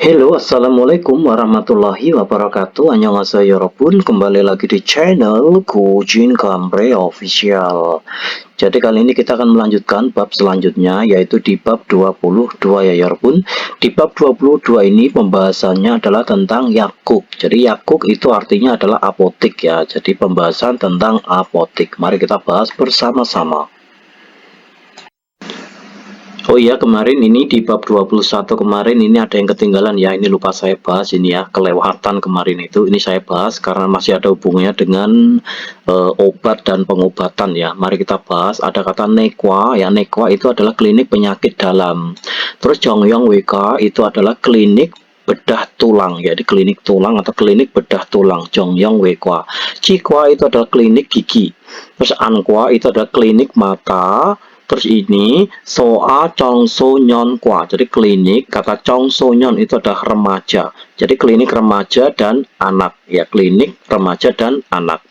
Halo, assalamualaikum warahmatullahi wabarakatuh. Annyeonghaseyo yorobun, kembali lagi di channel Kujin Kamre Official. Jadi kali ini kita akan melanjutkan bab selanjutnya, yaitu di bab 22 ya yorobun. Di bab 22 ini pembahasannya adalah tentang yakuk. Jadi yakuk itu artinya adalah apotik ya. Jadi pembahasan tentang apotik. Mari kita bahas bersama-sama. Oh iya, kemarin ini di bab 21 kemarin ini ada yang ketinggalan ya. Ini lupa saya bahas ini ya, kelewatan kemarin itu. Ini saya bahas karena masih ada hubungannya dengan obat dan pengobatan ya. Mari kita bahas. Ada kata nekwa ya. Nekwa itu adalah klinik penyakit dalam. Terus Jongyong WK itu adalah klinik bedah tulang ya, di klinik tulang atau klinik bedah tulang. Jongyong WK. Cikwa itu adalah klinik gigi. Terus Ankwa itu adalah klinik mata. Terus ini Soa Chongso Nyon Kwa. Jadi klinik, kata Chongso Nyon itu adalah remaja. Jadi klinik remaja dan anak ya, klinik remaja dan anak.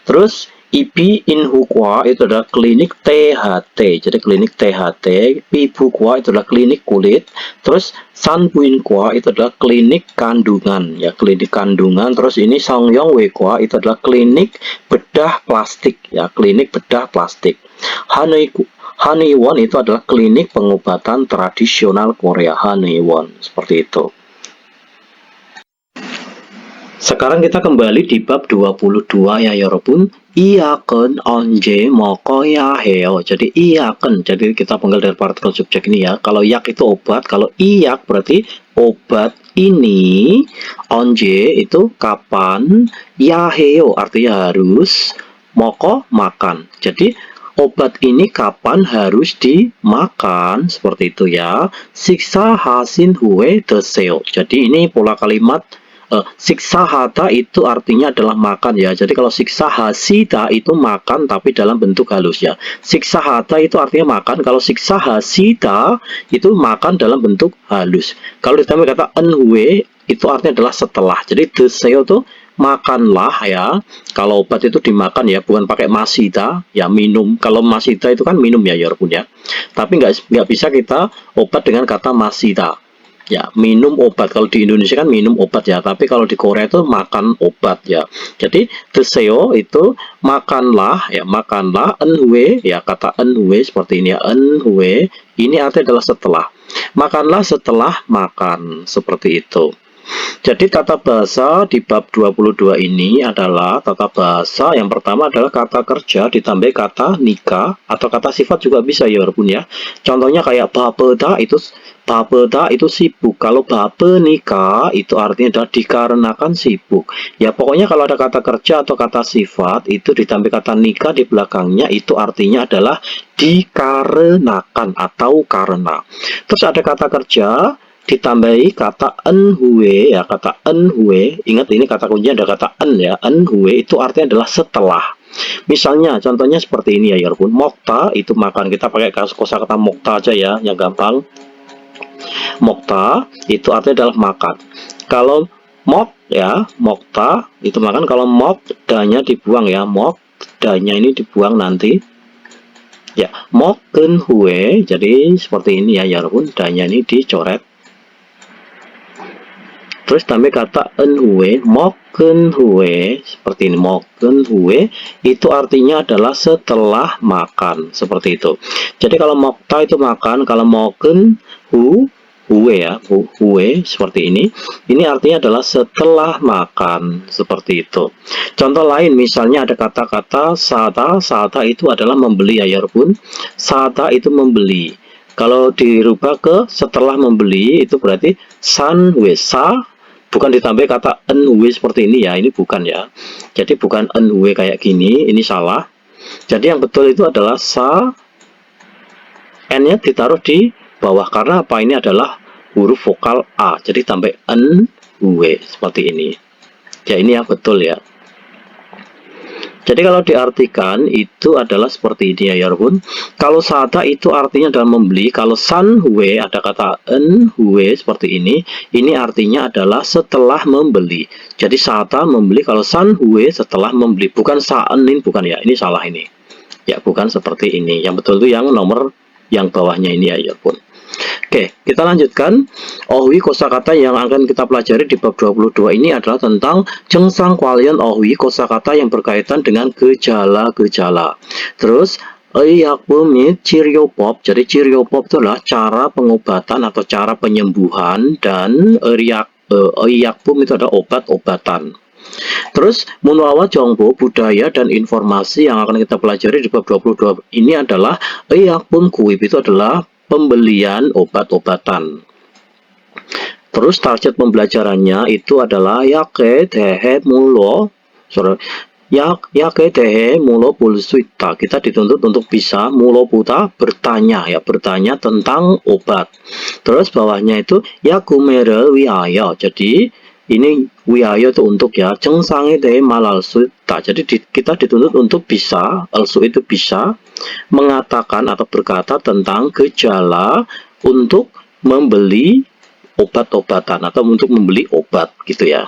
Terus Ibi Inhukwa itu adalah klinik THT. Jadi klinik THT. Pibukwa itu adalah klinik kulit. Terus Sanbuinkwa itu adalah klinik kandungan ya, klinik kandungan. Terus ini Songyong Wekwa itu adalah klinik bedah plastik ya, klinik bedah plastik. Hanewon itu adalah klinik pengobatan tradisional Korea. Hanewon seperti itu. Sekarang kita kembali di bab 22 ya yorobun. Iyaken onje mokoya heo. Jadi iyaken, jadi kita panggil dari partikel subjek ini ya. Kalau yak itu obat, kalau iyak berarti obat ini. Onje itu kapan, ya heo artinya harus, moko makan. Jadi obat ini kapan harus dimakan, seperti itu ya. Siksa hasin hue deseo. Jadi ini pola kalimat. Siksa hata itu artinya adalah makan ya. Jadi kalau siksa hasita itu makan tapi dalam bentuk halus ya. Siksa hata itu artinya makan. Kalau siksa hasita itu makan dalam bentuk halus. Kalau ditambah kata enhue itu artinya adalah setelah. Jadi deseo itu makanlah ya. Kalau obat itu dimakan ya, bukan pakai masita ya, minum. Kalau masita itu kan minum ya yorobun ya. Tapi nggak bisa kita obat dengan kata masita. Ya, minum obat. Kalau di Indonesia kan minum obat ya, tapi kalau di Korea itu makan obat ya. Jadi deseo itu makanlah ya, makanlah. Enhue ya, kata enhue seperti ini ya. Enhue ini artinya adalah setelah. Makanlah setelah makan, seperti itu. Jadi tata bahasa di bab 22 ini adalah tata bahasa yang pertama adalah kata kerja ditambah kata nikah atau kata sifat juga bisa ya walaupun ya. Contohnya kayak babeda itu sibuk. Kalau babe nikah itu artinya adalah dikarenakan sibuk. Ya pokoknya kalau ada kata kerja atau kata sifat itu ditambah kata nikah di belakangnya itu artinya adalah dikarenakan atau karena. Terus ada kata kerja ditambahi kata enhue ya, kata enhue. Ingat ini kata kunci ada kata en ya. Enhue itu artinya adalah setelah. Misalnya contohnya seperti ini ya yorobun. Mokta itu makan, kita pakai kosakata mokta aja ya yang gampang. Mokta itu artinya adalah makan. Kalau mok ya, mokta itu makan. Kalau mok danya dibuang ya, mok danya ini dibuang nanti ya. Moken hue, jadi seperti ini ya yorobun, danya ini dicoret. Terus tambah kata enhue, moken hue, seperti ini. Moken hue itu artinya adalah setelah makan, seperti itu. Jadi kalau mokta itu makan, kalau moken hue ya, hue seperti ini artinya adalah setelah makan, seperti itu. Contoh lain misalnya ada kata-kata sata itu adalah membeli ya yorobun. Sata itu membeli. Kalau dirubah ke setelah membeli itu berarti sanwesa, bukan ditambah kata enhue seperti ini ya, ini bukan ya. Jadi bukan enhue kayak gini, ini salah. Jadi yang betul itu adalah sa, n-nya ditaruh di bawah karena apa, ini adalah huruf vokal a. Jadi tambah enhue seperti ini. Ya ini yang betul ya. Jadi kalau diartikan itu adalah seperti ini ya yorobun. Kalau sata itu artinya adalah membeli. Kalau sanhue ada kata enhue seperti ini artinya adalah setelah membeli. Jadi sata membeli, kalau sanhue setelah membeli, bukan saanin, bukan ya, ini salah ini. Ya bukan seperti ini. Yang betul itu yang nomor yang bawahnya ini ya yorobun. Oke, kita lanjutkan. Ohwi kosakata yang akan kita pelajari di bab 22 ini adalah tentang jengsang kwalian ohwi kosakata yang berkaitan dengan gejala-gejala. Terus Eiyakbum Ciriopop. Jadi Ciriopop itu adalah cara pengobatan atau cara penyembuhan, dan Eiyakbum itu adalah obat-obatan. Terus Munwawa Jongbo, budaya dan informasi yang akan kita pelajari di bab 22 ini adalah Eiyakbum Kuib, itu adalah pembelian obat-obatan. Terus target pembelajarannya itu adalah Yake Dehe Mulo, Yake Dehe Mulo Pulsuita. Kita dituntut untuk bisa Mulo Puta, bertanya ya, bertanya tentang obat. Terus bawahnya itu Yakumere Wiaya. Jadi ini wiaya itu untuk ya, cengsange de malalsuita. Jadi kita dituntut untuk bisa, alsu itu bisa mengatakan atau berkata tentang gejala untuk membeli obat-obatan atau untuk membeli obat gitu ya.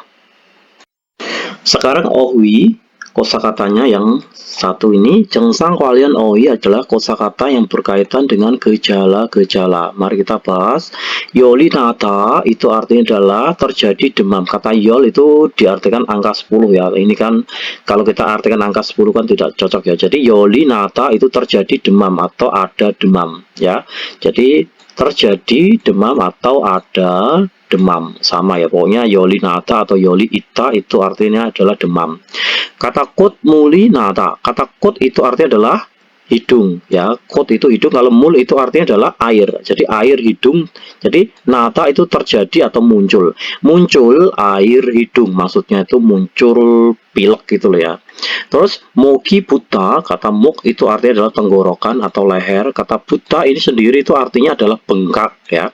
Sekarang ohwi kosakatanya yang satu ini, jengsang kwalian ohwi adalah kosakata yang berkaitan dengan gejala-gejala. Mari kita bahas. Yoli nata itu artinya adalah terjadi demam. Kata yol itu diartikan angka 10 ya. Ini kan kalau kita artikan angka 10 kan tidak cocok ya. Jadi yoli nata itu terjadi demam atau ada demam ya. Jadi terjadi demam atau ada demam, sama ya, pokoknya yoli nata atau yoli ita itu artinya adalah demam. Kata kot muli nata, kata kot itu artinya adalah hidung ya, kot itu hidung, kalau mul itu artinya adalah air, jadi air hidung. Jadi nata itu terjadi atau muncul air hidung, maksudnya itu muncul pilek gitu loh ya. Terus moki buta, kata muk itu artinya adalah tenggorokan atau leher. Kata buta ini sendiri itu artinya adalah bengkak ya.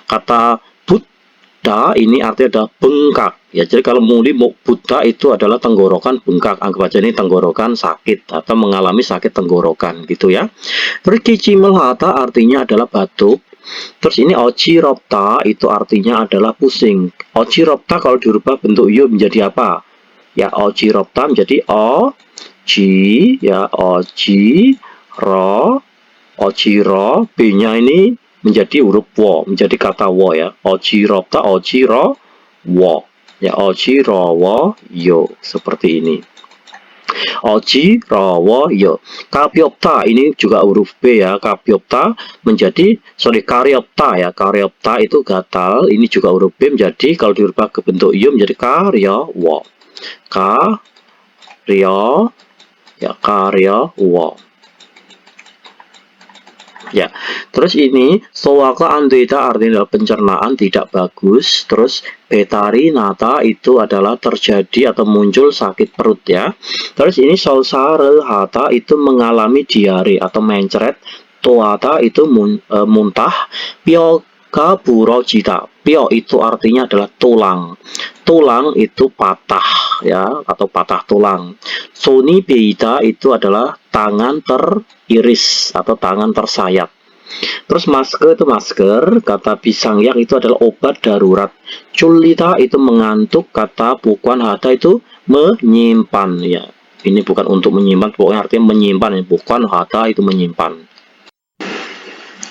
Kata buta ini artinya adalah bengkak ya. Jadi kalau muli buta itu adalah tenggorokan bengkak, anggap aja ini tenggorokan sakit atau mengalami sakit tenggorokan gitu ya. Terus kichimelhata artinya adalah batuk. Terus ini ochiropta itu artinya adalah pusing. Ochiropta kalau dirubah bentuk yu menjadi apa? Ya, ochiropta menjadi oji ya, oji ro, ochiro, b-nya ini menjadi huruf wo, menjadi kata wo ya. Ochiropta, ochiro, wo ya, ochiro wo yo, seperti ini. Oji rawo yo. Kapiopta ini juga huruf B ya. Kapiopta menjadi karyopta ya. Karyopta itu gatal, ini juga huruf B menjadi, kalau dirubah ke bentuk yo menjadi karyawo. Karya ya, karyawo. Ya, terus ini sowaka andeta artinya adalah pencernaan tidak bagus. Terus betari nata itu adalah terjadi atau muncul sakit perut ya. Terus ini solsare hata itu mengalami diare atau mencret. Toata itu muntah. Pioka burojita, pio itu artinya adalah tulang. Tulang itu patah ya, atau patah tulang. Soni beita itu adalah tangan teriris atau tangan tersayat. Terus masker itu masker, kata pisang yak itu adalah obat darurat. Culita itu mengantuk, kata bukuan hata itu menyimpan ya. Ini bukan untuk menyimpan, pokoknya artinya menyimpan ya. Bukan hata itu menyimpan.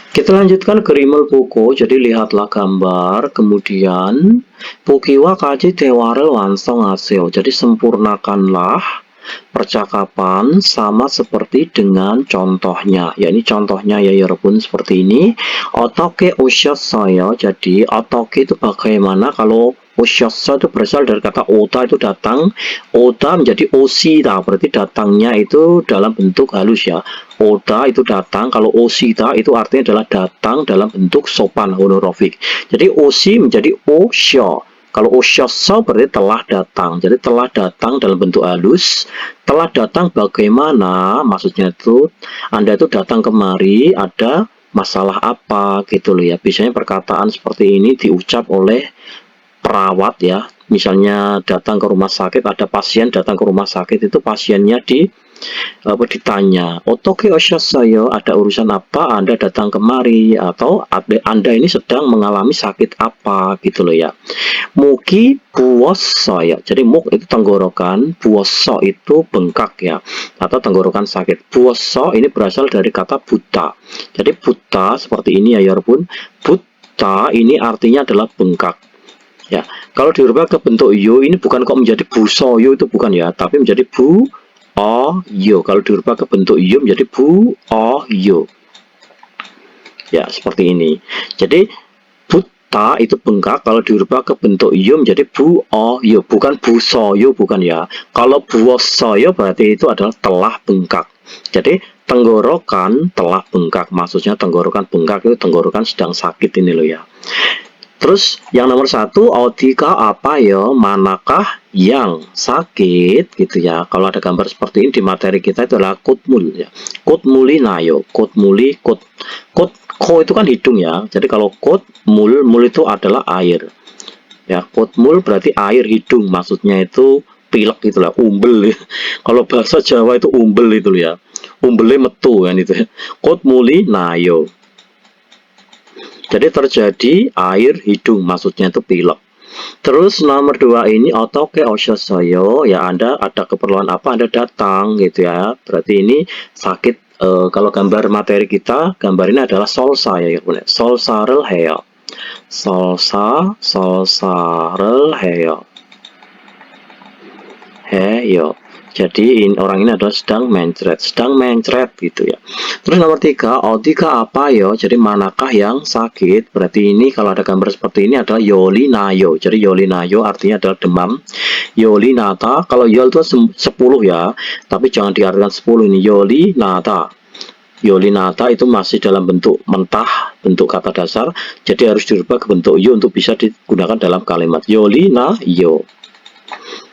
Kita lanjutkan ke rimel buku. Jadi lihatlah gambar, kemudian pukiwa kaji tewarel wansong aseo. Jadi sempurnakanlah percakapan sama seperti dengan contohnya. Ya, ini contohnya ya pun seperti ini. Otoke saya. Jadi otoke itu bagaimana? Kalau oshasa itu berasal dari kata ota itu datang. Ota menjadi osita, berarti datangnya itu dalam bentuk halus ya. Ota itu datang, kalau osita itu artinya adalah datang dalam bentuk sopan honorofik. Jadi osi menjadi osho. Kalau oshasa berarti telah datang. Jadi telah datang dalam bentuk halus. Telah datang bagaimana? Maksudnya itu Anda itu datang kemari, ada masalah apa gitu loh ya. Biasanya perkataan seperti ini diucap oleh perawat ya. Misalnya datang ke rumah sakit, ada pasien datang ke rumah sakit, itu pasiennya ditanya, "Otoke oshassayo, ada urusan apa Anda datang kemari?" Atau Anda ini sedang mengalami sakit apa gitu loh ya. Muki buoso ya. Jadi muk itu tenggorokan, buoso itu bengkak ya, atau tenggorokan sakit. Buoso ini berasal dari kata buta. Jadi buta seperti ini ya Yorobun. Buta ini artinya adalah bengkak. Ya, kalau dirubah ke bentuk yo ini bukan kok menjadi busoyo, itu bukan ya, tapi menjadi bu o yo. Kalau dirubah ke bentuk yo menjadi bu o yo. Ya, seperti ini. Jadi buta itu bengkak, kalau dirubah ke bentuk yo menjadi bu o yo, bukan busoyo, bukan ya. Kalau buosoyo berarti itu adalah telah bengkak. Jadi tenggorokan telah bengkak, maksudnya tenggorokan bengkak itu tenggorokan sedang sakit ini loh ya. Terus yang nomor satu, Autika apa ya? Manakah yang sakit gitu ya? Kalau ada gambar seperti ini di materi kita itu adalah kutmul ya. Kutmuli nayo, kutmuli kut ko itu kan hidung ya. Jadi kalau mul itu adalah air. Ya, kutmul berarti air hidung, maksudnya itu pilek itulah, umbel. Kalau bahasa Jawa itu umbel itu ya. Umbelnya metu kan itu ya. Kutmuli nayo. Jadi terjadi air hidung, maksudnya itu pilek. Terus nomor 2 ini otoke oshosoyo, ya Anda ada keperluan apa Anda datang gitu ya. Berarti ini sakit. Kalau gambar materi kita, gambar ini adalah solsa ya. Solsarel heo. Solsarel heo. Heyo. Jadi orang ini adalah sedang mencret gitu ya. Terus nomor 3, Autika apa yo? Jadi manakah yang sakit? Berarti ini kalau ada gambar seperti ini adalah yoli nayo. Jadi yoli nayo artinya adalah demam. Yoli nata, kalau yol itu 10 ya, tapi jangan diartikan 10 ini. Yoli nata. Yoli nata itu masih dalam bentuk mentah, bentuk kata dasar. Jadi harus dirubah ke bentuk yo untuk bisa digunakan dalam kalimat. Yoli na yo.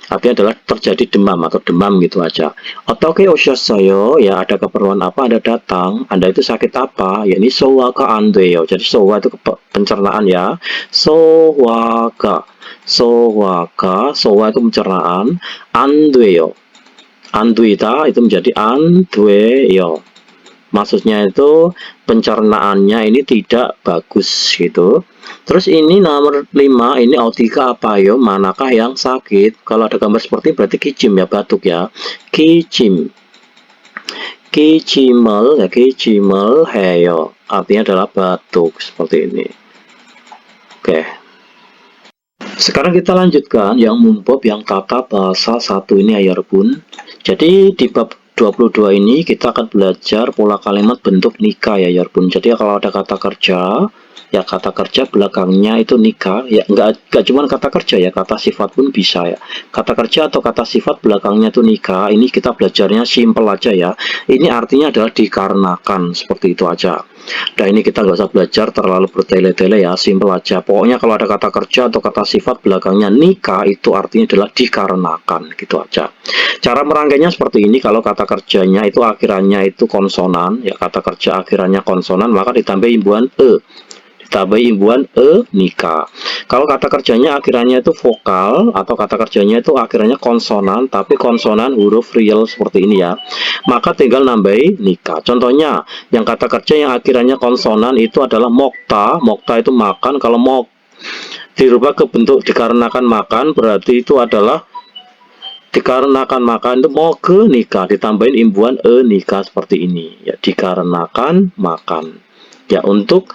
Artinya adalah terjadi demam atau demam gitu aja. Otoke oshosoyo, ya ada keperluan apa Anda datang, Anda itu sakit apa? Ya ini sowaka andeyo. Jadi sowa itu pencernaan ya. Sowaka. Sowa itu pencernaan. Andeyo. Anduita itu menjadi andweyo. Maksudnya itu pencernaannya ini tidak bagus gitu. Terus ini nomor 5, ini Autika apa yo? Manakah yang sakit? Kalau ada gambar seperti ini berarti kicim ya, batuk ya. Kicim. Kicimel ya, kicimel heyo. Artinya adalah batuk seperti ini. Oke. Sekarang kita lanjutkan yang mumpop yang kata bahasa 1 ini ya Rebun. Jadi di bab 22 ini kita akan belajar pola kalimat bentuk nikah ya Rebun. Jadi kalau ada kata kerja, ya kata kerja belakangnya itu nikah, ya nggak cuma kata kerja ya, kata sifat pun bisa ya. Kata kerja atau kata sifat belakangnya itu nikah, ini kita belajarnya simple aja ya. Ini artinya adalah dikarenakan, seperti itu aja. Nah ini kita nggak usah belajar terlalu bertele-tele ya, simple aja. Pokoknya kalau ada kata kerja atau kata sifat belakangnya nikah, itu artinya adalah dikarenakan, gitu aja. Cara merangkainya seperti ini. Kalau kata kerjanya itu akhirannya itu konsonan, ya kata kerja akhirannya konsonan, maka ditambah imbuhan nikah. Kalau kata kerjanya akhirannya itu vokal atau kata kerjanya itu akhirannya konsonan, tapi konsonan huruf real seperti ini ya, maka tinggal nambahi nikah. Contohnya yang kata kerja yang akhirannya konsonan itu adalah mokta. Mokta itu makan. Kalau mau dirubah ke bentuk dikarenakan makan, berarti itu adalah dikarenakan makan itu mau ke nikah, ditambahin imbuhan nikah seperti ini ya, dikarenakan makan ya, untuk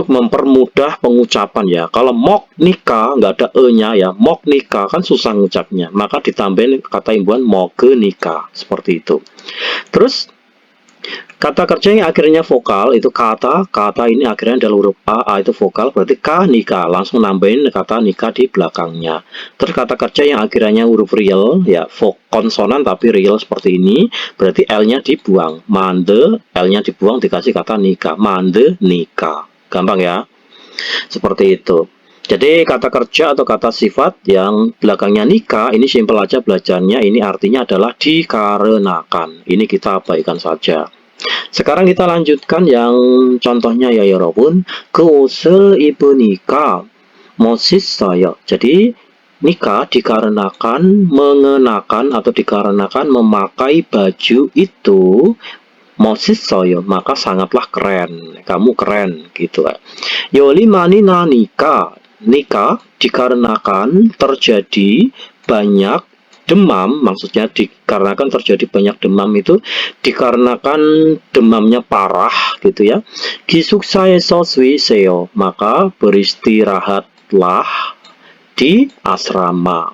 mempermudah pengucapan ya. Kalau mok nikah nggak ada e-nya ya, mok nikah kan susah ngucapnya, maka ditambahin kata imbuhan mau ke nikah seperti itu. Terus kata kerja yang akhirnya vokal itu kata ini akhirnya adalah huruf A itu vokal, berarti K nikah, langsung nambahin kata nikah di belakangnya. Terus kata kerja yang akhirnya huruf real ya, konsonan tapi real seperti ini, berarti L-nya dibuang, mande, L-nya dibuang dikasih kata nikah, mande nikah. Gampang ya, seperti itu. Jadi kata kerja atau kata sifat yang belakangnya nikah ini simpel aja belajarnya, ini artinya adalah dikarenakan. Ini kita abaikan saja. Sekarang kita lanjutkan yang contohnya ya Yorobun. Keusul ibu nikah mosis saya. Jadi nikah dikarenakan mengenakan atau dikarenakan memakai baju itu 멋있어요, maka sangatlah keren, kamu keren gitu. Yolimanina nikah, nikah dikarenakan terjadi banyak demam, maksudnya dikarenakan terjadi banyak demam itu dikarenakan demamnya parah gitu ya. Gisuksaeso suiseo, maka beristirahatlah di asrama.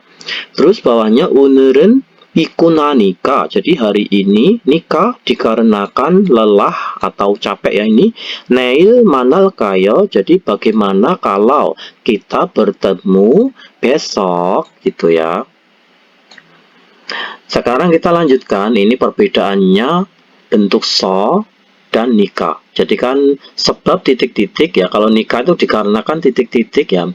Terus bawahnya o늘은 ikuna nikah. Jadi hari ini nikah dikarenakan lelah atau capek ya ini. Neil manal kayo. Jadi bagaimana kalau kita bertemu besok gitu ya. Sekarang kita lanjutkan. Ini perbedaannya bentuk so dan nikah. Jadi kan sebab titik-titik ya. Kalau nikah itu dikarenakan titik-titik ya.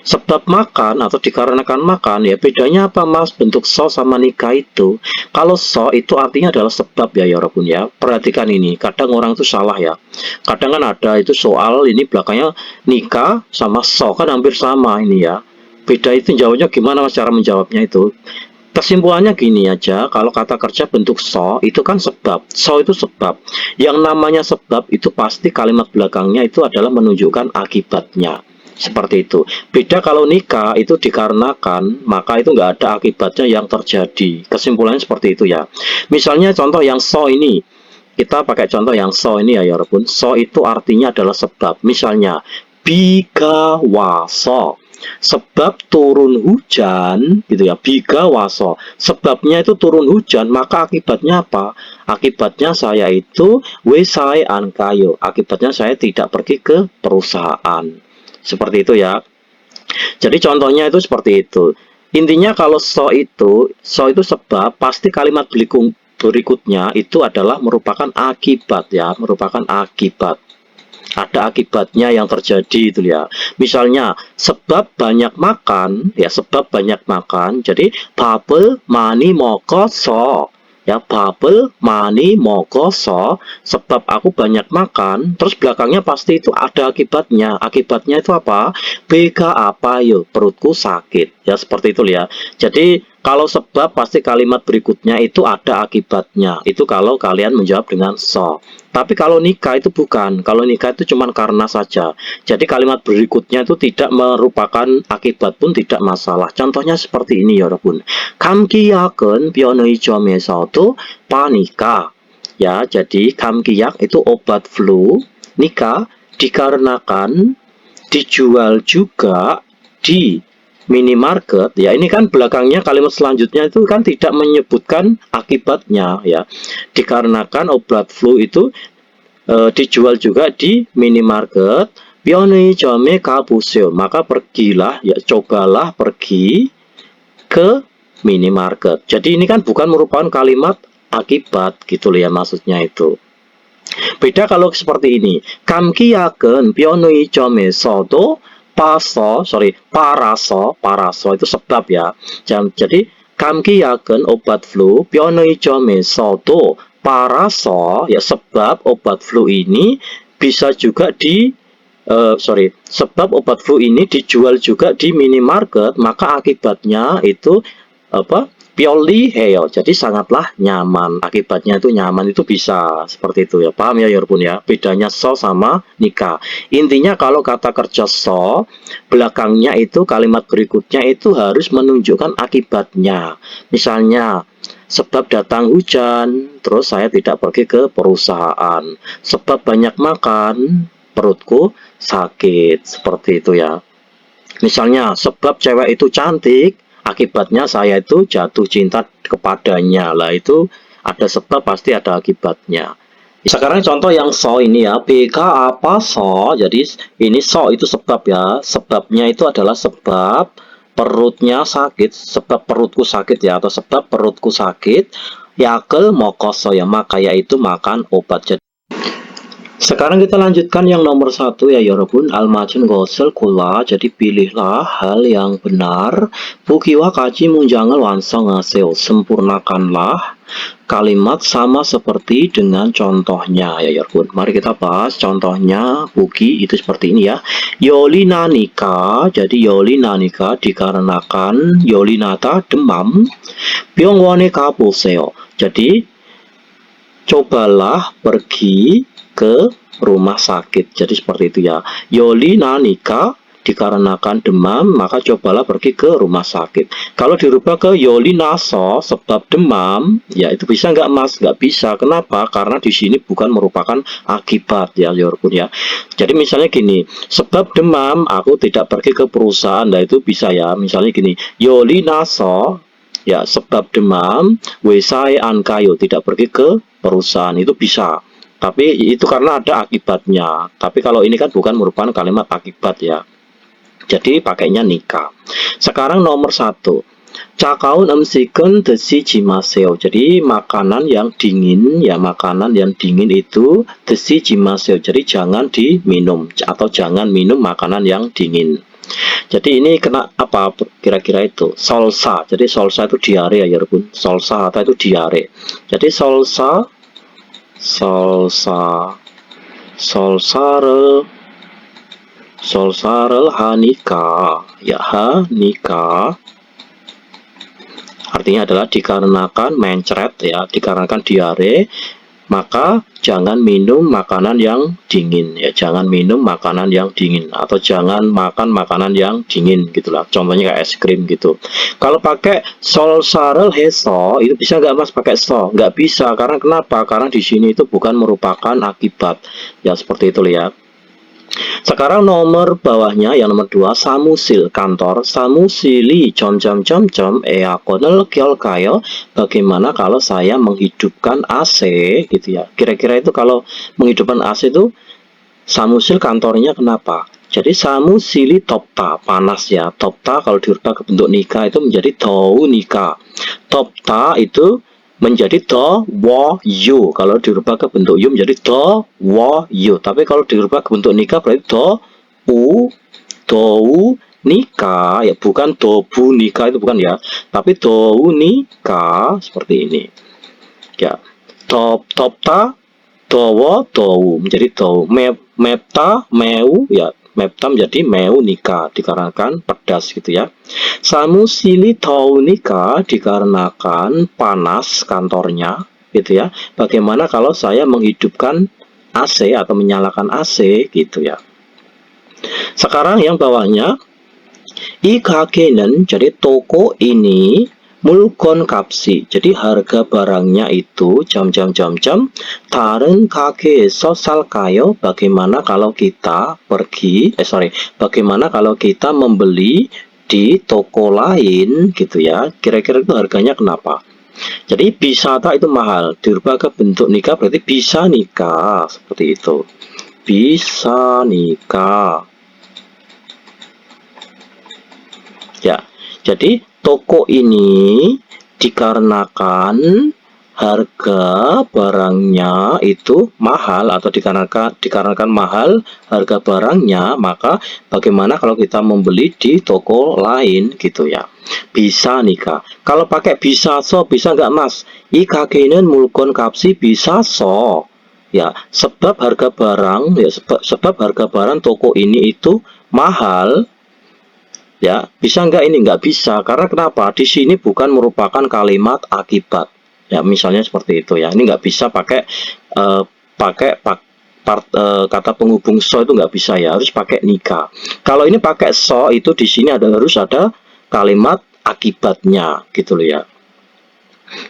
Sebab makan atau dikarenakan makan ya, bedanya apa mas bentuk so sama nikah itu? Kalau so itu artinya adalah sebab ya Yorobun ya. Perhatikan ini, kadang orang itu salah ya. Kadang kan ada itu soal ini belakangnya nikah sama so kan hampir sama ini ya. Beda itu jawabnya gimana mas cara menjawabnya itu? Kesimpulannya gini aja, kalau kata kerja bentuk so itu kan sebab. So itu sebab. Yang namanya sebab itu pasti kalimat belakangnya itu adalah menunjukkan akibatnya. Seperti itu. Beda kalau nikah itu dikarenakan, maka itu nggak ada akibatnya yang terjadi. Kesimpulannya seperti itu ya. Misalnya contoh yang so ini, kita pakai contoh yang so ini ya walaupun so itu artinya adalah sebab. Misalnya biga waso, sebab turun hujan gitu ya. Biga waso, sebabnya itu turun hujan, maka akibatnya apa? Akibatnya saya itu wesai ankayo, akibatnya saya tidak pergi ke perusahaan. Seperti itu ya. Jadi contohnya itu seperti itu. Intinya kalau so itu sebab, pasti kalimat berikutnya itu adalah merupakan akibat ya, merupakan akibat. Ada akibatnya yang terjadi itu ya. Misalnya sebab banyak makan ya, sebab banyak makan. Jadi babel mani mokoso ya, babel mani mokoso, sebab aku banyak makan. Terus belakangnya pasti itu ada akibatnya. Akibatnya itu apa? Bega apa yo, perutku sakit ya, seperti itu ya. Jadi kalau sebab pasti kalimat berikutnya itu ada akibatnya. Itu kalau kalian menjawab dengan so. Tapi kalau nikah itu bukan. Kalau nikah itu cuma karena saja. Jadi kalimat berikutnya itu tidak merupakan akibat pun tidak masalah. Contohnya seperti ini ya Rabun. 감기약은 편의점에서도 파니까. Ya, jadi 감기약 itu obat flu. Nikah dikarenakan dijual juga di minimarket ya. Ini kan belakangnya kalimat selanjutnya itu kan tidak menyebutkan akibatnya ya, dikarenakan obat flu itu dijual juga di minimarket. Pioni jame kabuseo, maka pergilah ya, cobalah pergi ke minimarket. Jadi ini kan bukan merupakan kalimat akibat gitu loh ya, maksudnya itu. Beda kalau seperti ini. 감기약은 편의점에서도 paraso itu sebab ya. Jadi 감기약은 obat flu, 편의점에서도 paraso ya, sebab obat flu ini bisa juga sebab obat flu ini dijual juga di minimarket, maka akibatnya itu apa? Pioli heo, jadi sangatlah nyaman. Akibatnya itu nyaman, itu bisa seperti itu ya. Paham ya Yorpun ya? Bedanya so sama nikah. Intinya kalau kata kerja so, belakangnya itu kalimat berikutnya itu harus menunjukkan akibatnya. Misalnya, sebab datang hujan, terus saya tidak pergi ke perusahaan. Sebab banyak makan, perutku sakit. Seperti itu ya. Misalnya, sebab cewek itu cantik, akibatnya saya itu jatuh cinta kepadanya. Lah itu ada sebab pasti ada akibatnya. Sekarang contoh yang so ini ya, BK apa so. Jadi ini so itu sebab ya. Sebabnya itu adalah sebab perutnya sakit, sebab perutku sakit ya, atau sebab perutku sakit. Yakel mokoso ya, maka yaitu makan obat. Sekarang kita lanjutkan yang nomor satu ya 여러분. 알맞은 것을 골라. Jadi pilihlah hal yang benar. 보기와 같이 문장을 완성하세요. Sempurnakanlah kalimat sama seperti dengan contohnya ya 여러분. Mari kita bahas contohnya. 보기 itu seperti ini ya. 열이나니까. Jadi 열이나니까 dikarenakan 열이나다 demam. 병원에 가보세요. Jadi cobalah pergi ke rumah sakit. Jadi seperti itu ya. Yolina nikah dikarenakan demam, maka cobalah pergi ke rumah sakit. Kalau dirubah ke Yolinaso sebab demam, ya itu bisa nggak mas? Nggak bisa. Kenapa? Karena di sini bukan merupakan akibat ya, Yorpun ya. Jadi misalnya gini, sebab demam aku tidak pergi ke perusahaan, nah itu bisa ya. Misalnya gini, Yolinaso ya sebab demam, wesai ankayo tidak pergi ke perusahaan itu bisa. Tapi itu karena ada akibatnya. Tapi kalau ini kan bukan merupakan kalimat akibat ya. Jadi pakainya nikah. Sekarang nomor satu. Cakaun emsikun desi jimaseo. Jadi makanan yang dingin ya, makanan yang dingin itu desi jimaseo. Jadi jangan diminum atau jangan minum makanan yang dingin. Jadi ini kena apa kira-kira itu? Solsa. Jadi solsa itu diare ya, Yarbun. Solsa atau itu diare. Jadi solsa solsa solsarel solsarel hanika ya hanika artinya adalah dikarenakan mencret ya, dikarenakan diare, maka jangan minum makanan yang dingin ya, jangan minum makanan yang dingin atau jangan makan makanan yang dingin gitulah, contohnya kayak es krim gitu. Kalau pakai sol sarel heso itu bisa nggak mas pakai so? Nggak bisa. Karena kenapa? Karena di sini itu bukan merupakan akibat ya, seperti itu ya. Sekarang nomor bawahnya yang nomor 2, samusil kantor. Samusili eakonel kayo. Bagaimana kalau saya menghidupkan AC gitu ya. Kira-kira itu kalau menghidupkan AC itu samusil kantornya kenapa? Jadi samusili topta panas ya. Topta kalau dirubah ke bentuk nikah itu menjadi tou nikah. Topta itu menjadi do wo yu. Kalau dirubah ke bentuk yu menjadi do wo yu. Tapi kalau dirubah ke bentuk nikah berarti do u nikah ya, bukan dobu nikah itu bukan ya, tapi do u nikah seperti ini ya. Topta dowo dowu menjadi dowu. Mepta meu ya, mepta menjadi meu nikah dikarenakan pedas gitu ya. Samusili tau nikah dikarenakan panas kantornya gitu ya. Bagaimana kalau saya menghidupkan AC atau menyalakan AC gitu ya. Sekarang yang bawahnya i kakenen, jadi toko ini mulkon kapsi, jadi harga barangnya itu jam-jam da른 가게에서 살까요? Bagaimana kalau kita pergi bagaimana kalau kita membeli di toko lain gitu ya. Kira-kira itu harganya kenapa? Jadi bisa tak itu mahal, dirubah ke bentuk nikah berarti bisa nikah, seperti itu. Bisa nikah ya. Jadi toko ini dikarenakan harga barangnya itu mahal atau dikarenakan mahal harga barangnya, maka bagaimana kalau kita membeli di toko lain gitu ya. Bisa nikah. Kalau pakai bisa so bisa nggak mas? I kage는 물건 값이 bisa so ya, sebab harga barang ya, sebab harga barang toko ini itu mahal ya. Bisa nggak ini? Nggak bisa. Karena kenapa? Di sini bukan merupakan kalimat akibat ya, misalnya seperti itu ya. Ini nggak bisa pakai kata penghubung so, itu nggak bisa ya, harus pakai nikah. Kalau ini pakai so itu di sini harus ada kalimat akibatnya gitu loh ya.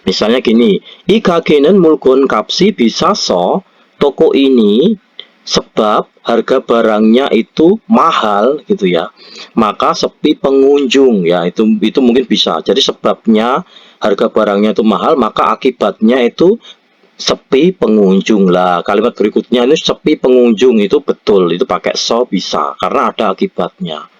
Misalnya gini, i 가게는 물건 값이 비싸서 toko ini sebab harga barangnya itu mahal gitu ya, maka sepi pengunjung ya. Itu mungkin bisa. Jadi sebabnya harga barangnya itu mahal, maka akibatnya itu sepi pengunjung lah. Kalimat berikutnya ini sepi pengunjung itu betul, itu pakai so bisa karena ada akibatnya.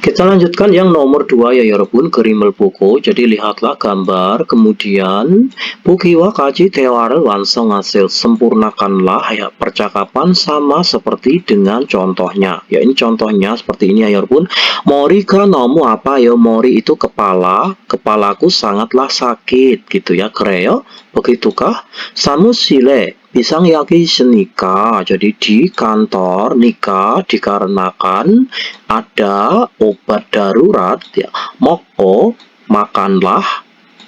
Kita lanjutkan yang nomor 2 ya 여러분, 그림을 보고. Jadi lihatlah gambar, kemudian 보기와 같이 대화를 완성하세요. Sempurnakanlah ya percakapan sama seperti dengan contohnya. Ya ini contohnya seperti ini ya 여러분. 머리가 너무 아파요. 머리 itu kepala, kepalaku sangatlah sakit gitu ya. 그래요? Begitukah? 사무실에 비상약이 있으니까. Jadi di kantor nikah dikarenakan ada obat darurat ya. 먹고 makanlah,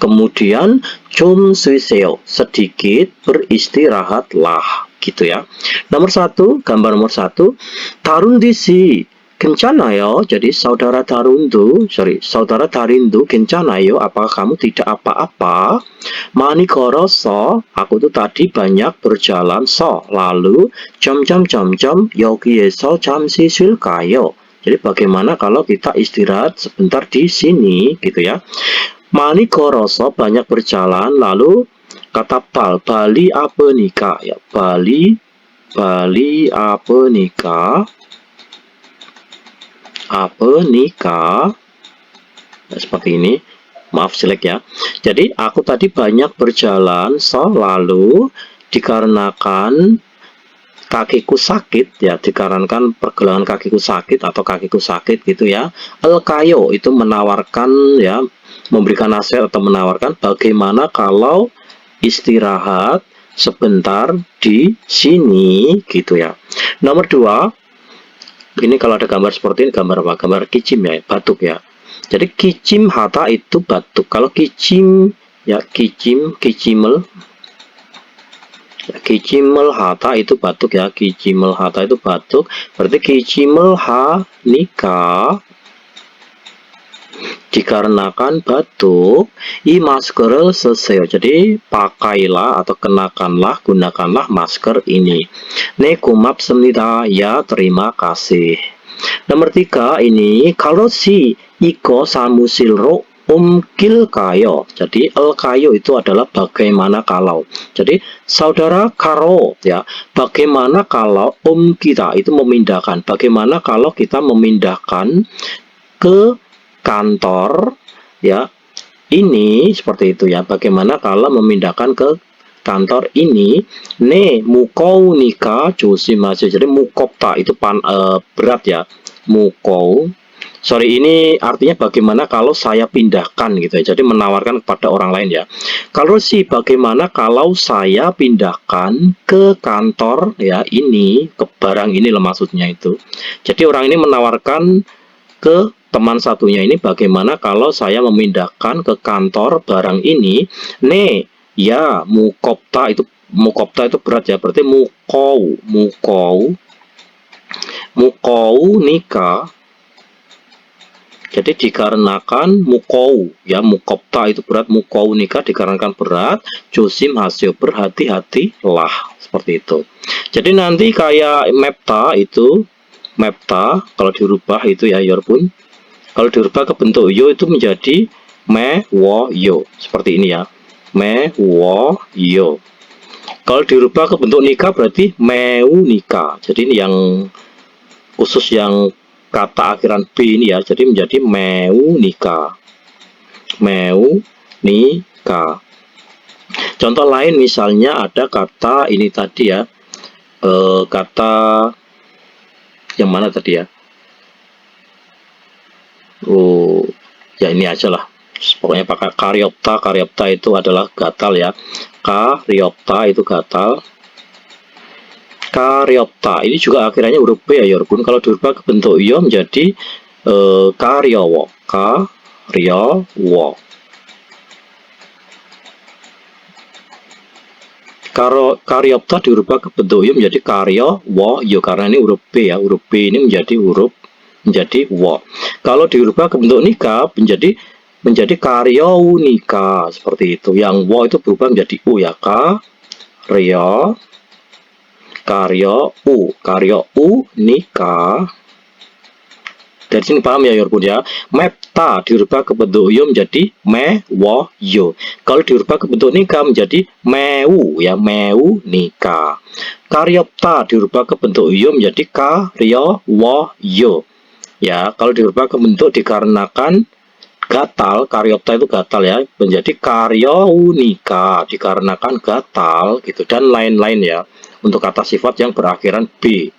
kemudian 좀 쉬세요 sedikit beristirahatlah gitu ya. Nomor 1, gambar nomor 1, 다룬디 씨 괜찮아요. Jadi saudara Darindu 괜찮아요. Apakah kamu tidak apa-apa? 많이 걸었어. Aku tuh tadi banyak berjalan. Lalu 점점점점 여기에서 잠시 쉴까요? Jadi bagaimana kalau kita istirahat sebentar di sini gitu ya. 많이 걸어서 banyak berjalan. Lalu kata Bali apa nikah ya. Bali apa nikah? Nah, seperti ini, maaf jelek ya. Jadi aku tadi banyak berjalan, lalu dikarenakan kakiku sakit ya, dikarenakan pergelangan kakiku sakit atau kakiku sakit gitu ya. Elkayo itu menawarkan ya, memberikan nasihat atau menawarkan bagaimana kalau istirahat sebentar di sini gitu ya. Nomor 2, ini kalau ada gambar seperti ini, gambar apa? Gambar kicim ya, batuk ya. Jadi kicim hata itu batuk. Kalau kicim ya, kicimel hata itu batuk ya. Kicimel hata itu batuk. Berarti kicimel ha nikah dikarenakan batuk, i masker seseo. Jadi pakailah atau kenakanlah, gunakanlah masker ini. Ne 고맙습니다. Ya terima kasih. Nomor 3 ini, kalau si iko samusilro kayo. Jadi kayo itu adalah bagaimana kalau. Jadi saudara karo ya, bagaimana kalau kita itu memindahkan. Bagaimana kalau kita memindahkan ke kantor ya, ini seperti itu ya. Bagaimana kalau memindahkan ke kantor ini? Ne mukou nikah 조심하세요. Jadi mukopta itu berat ya. Ini artinya bagaimana kalau saya pindahkan gitu ya. Jadi menawarkan kepada orang lain ya. Kalau bagaimana kalau saya pindahkan ke kantor ya, ini ke barang ini lah maksudnya itu. Jadi orang ini menawarkan ke teman satunya ini, bagaimana kalau saya memindahkan ke kantor barang ini. Ne ya mukopta itu berat ya, berarti mukou nikah. Jadi dikarenakan mukou ya, mukopta itu berat, mukou nikah dikarenakan berat, josim hasio berhati-hatilah, seperti itu. Jadi nanti kayak mepta kalau dirubah itu ya 여러분. Kalau dirubah ke bentuk yo itu menjadi mewoyo, seperti ini ya, mewoyo. Kalau dirubah ke bentuk nikah berarti meu nikah. Jadi ini yang khusus yang kata akhiran b ini ya, jadi menjadi meu nikah. Contoh lain misalnya ada kata ini tadi ya, kata yang mana tadi ya? Ya ini aja lah. Pokoknya pakai karyopta itu adalah gatal ya. Karyopta itu gatal. Karyopta ini juga akhirnya huruf B ya 여러분. Kalau dirubah ke bentuk yo menjadi karyowo. Karyopta dirubah ke bentuk yo menjadi karyowo yo, karena ini huruf B ya. Huruf B ini menjadi wo. Kalau dirubah ke bentuk nikah menjadi karyaunika, seperti itu. Yang wo itu berubah menjadi u ya, karyau nikah. Dari sini paham ya Yorpun ya. Mepta dirubah ke bentuk yo menjadi mewoyo. Kalau dirubah ke bentuk nikah menjadi meu ya, meu nikah. Karyopta dirubah ke bentuk yo menjadi karyowoyo. Ya, kalau dirubah ke bentuk dikarenakan gatal, karyota itu gatal ya, menjadi karyaunika dikarenakan gatal gitu, dan lain-lain ya, untuk kata sifat yang berakhiran B.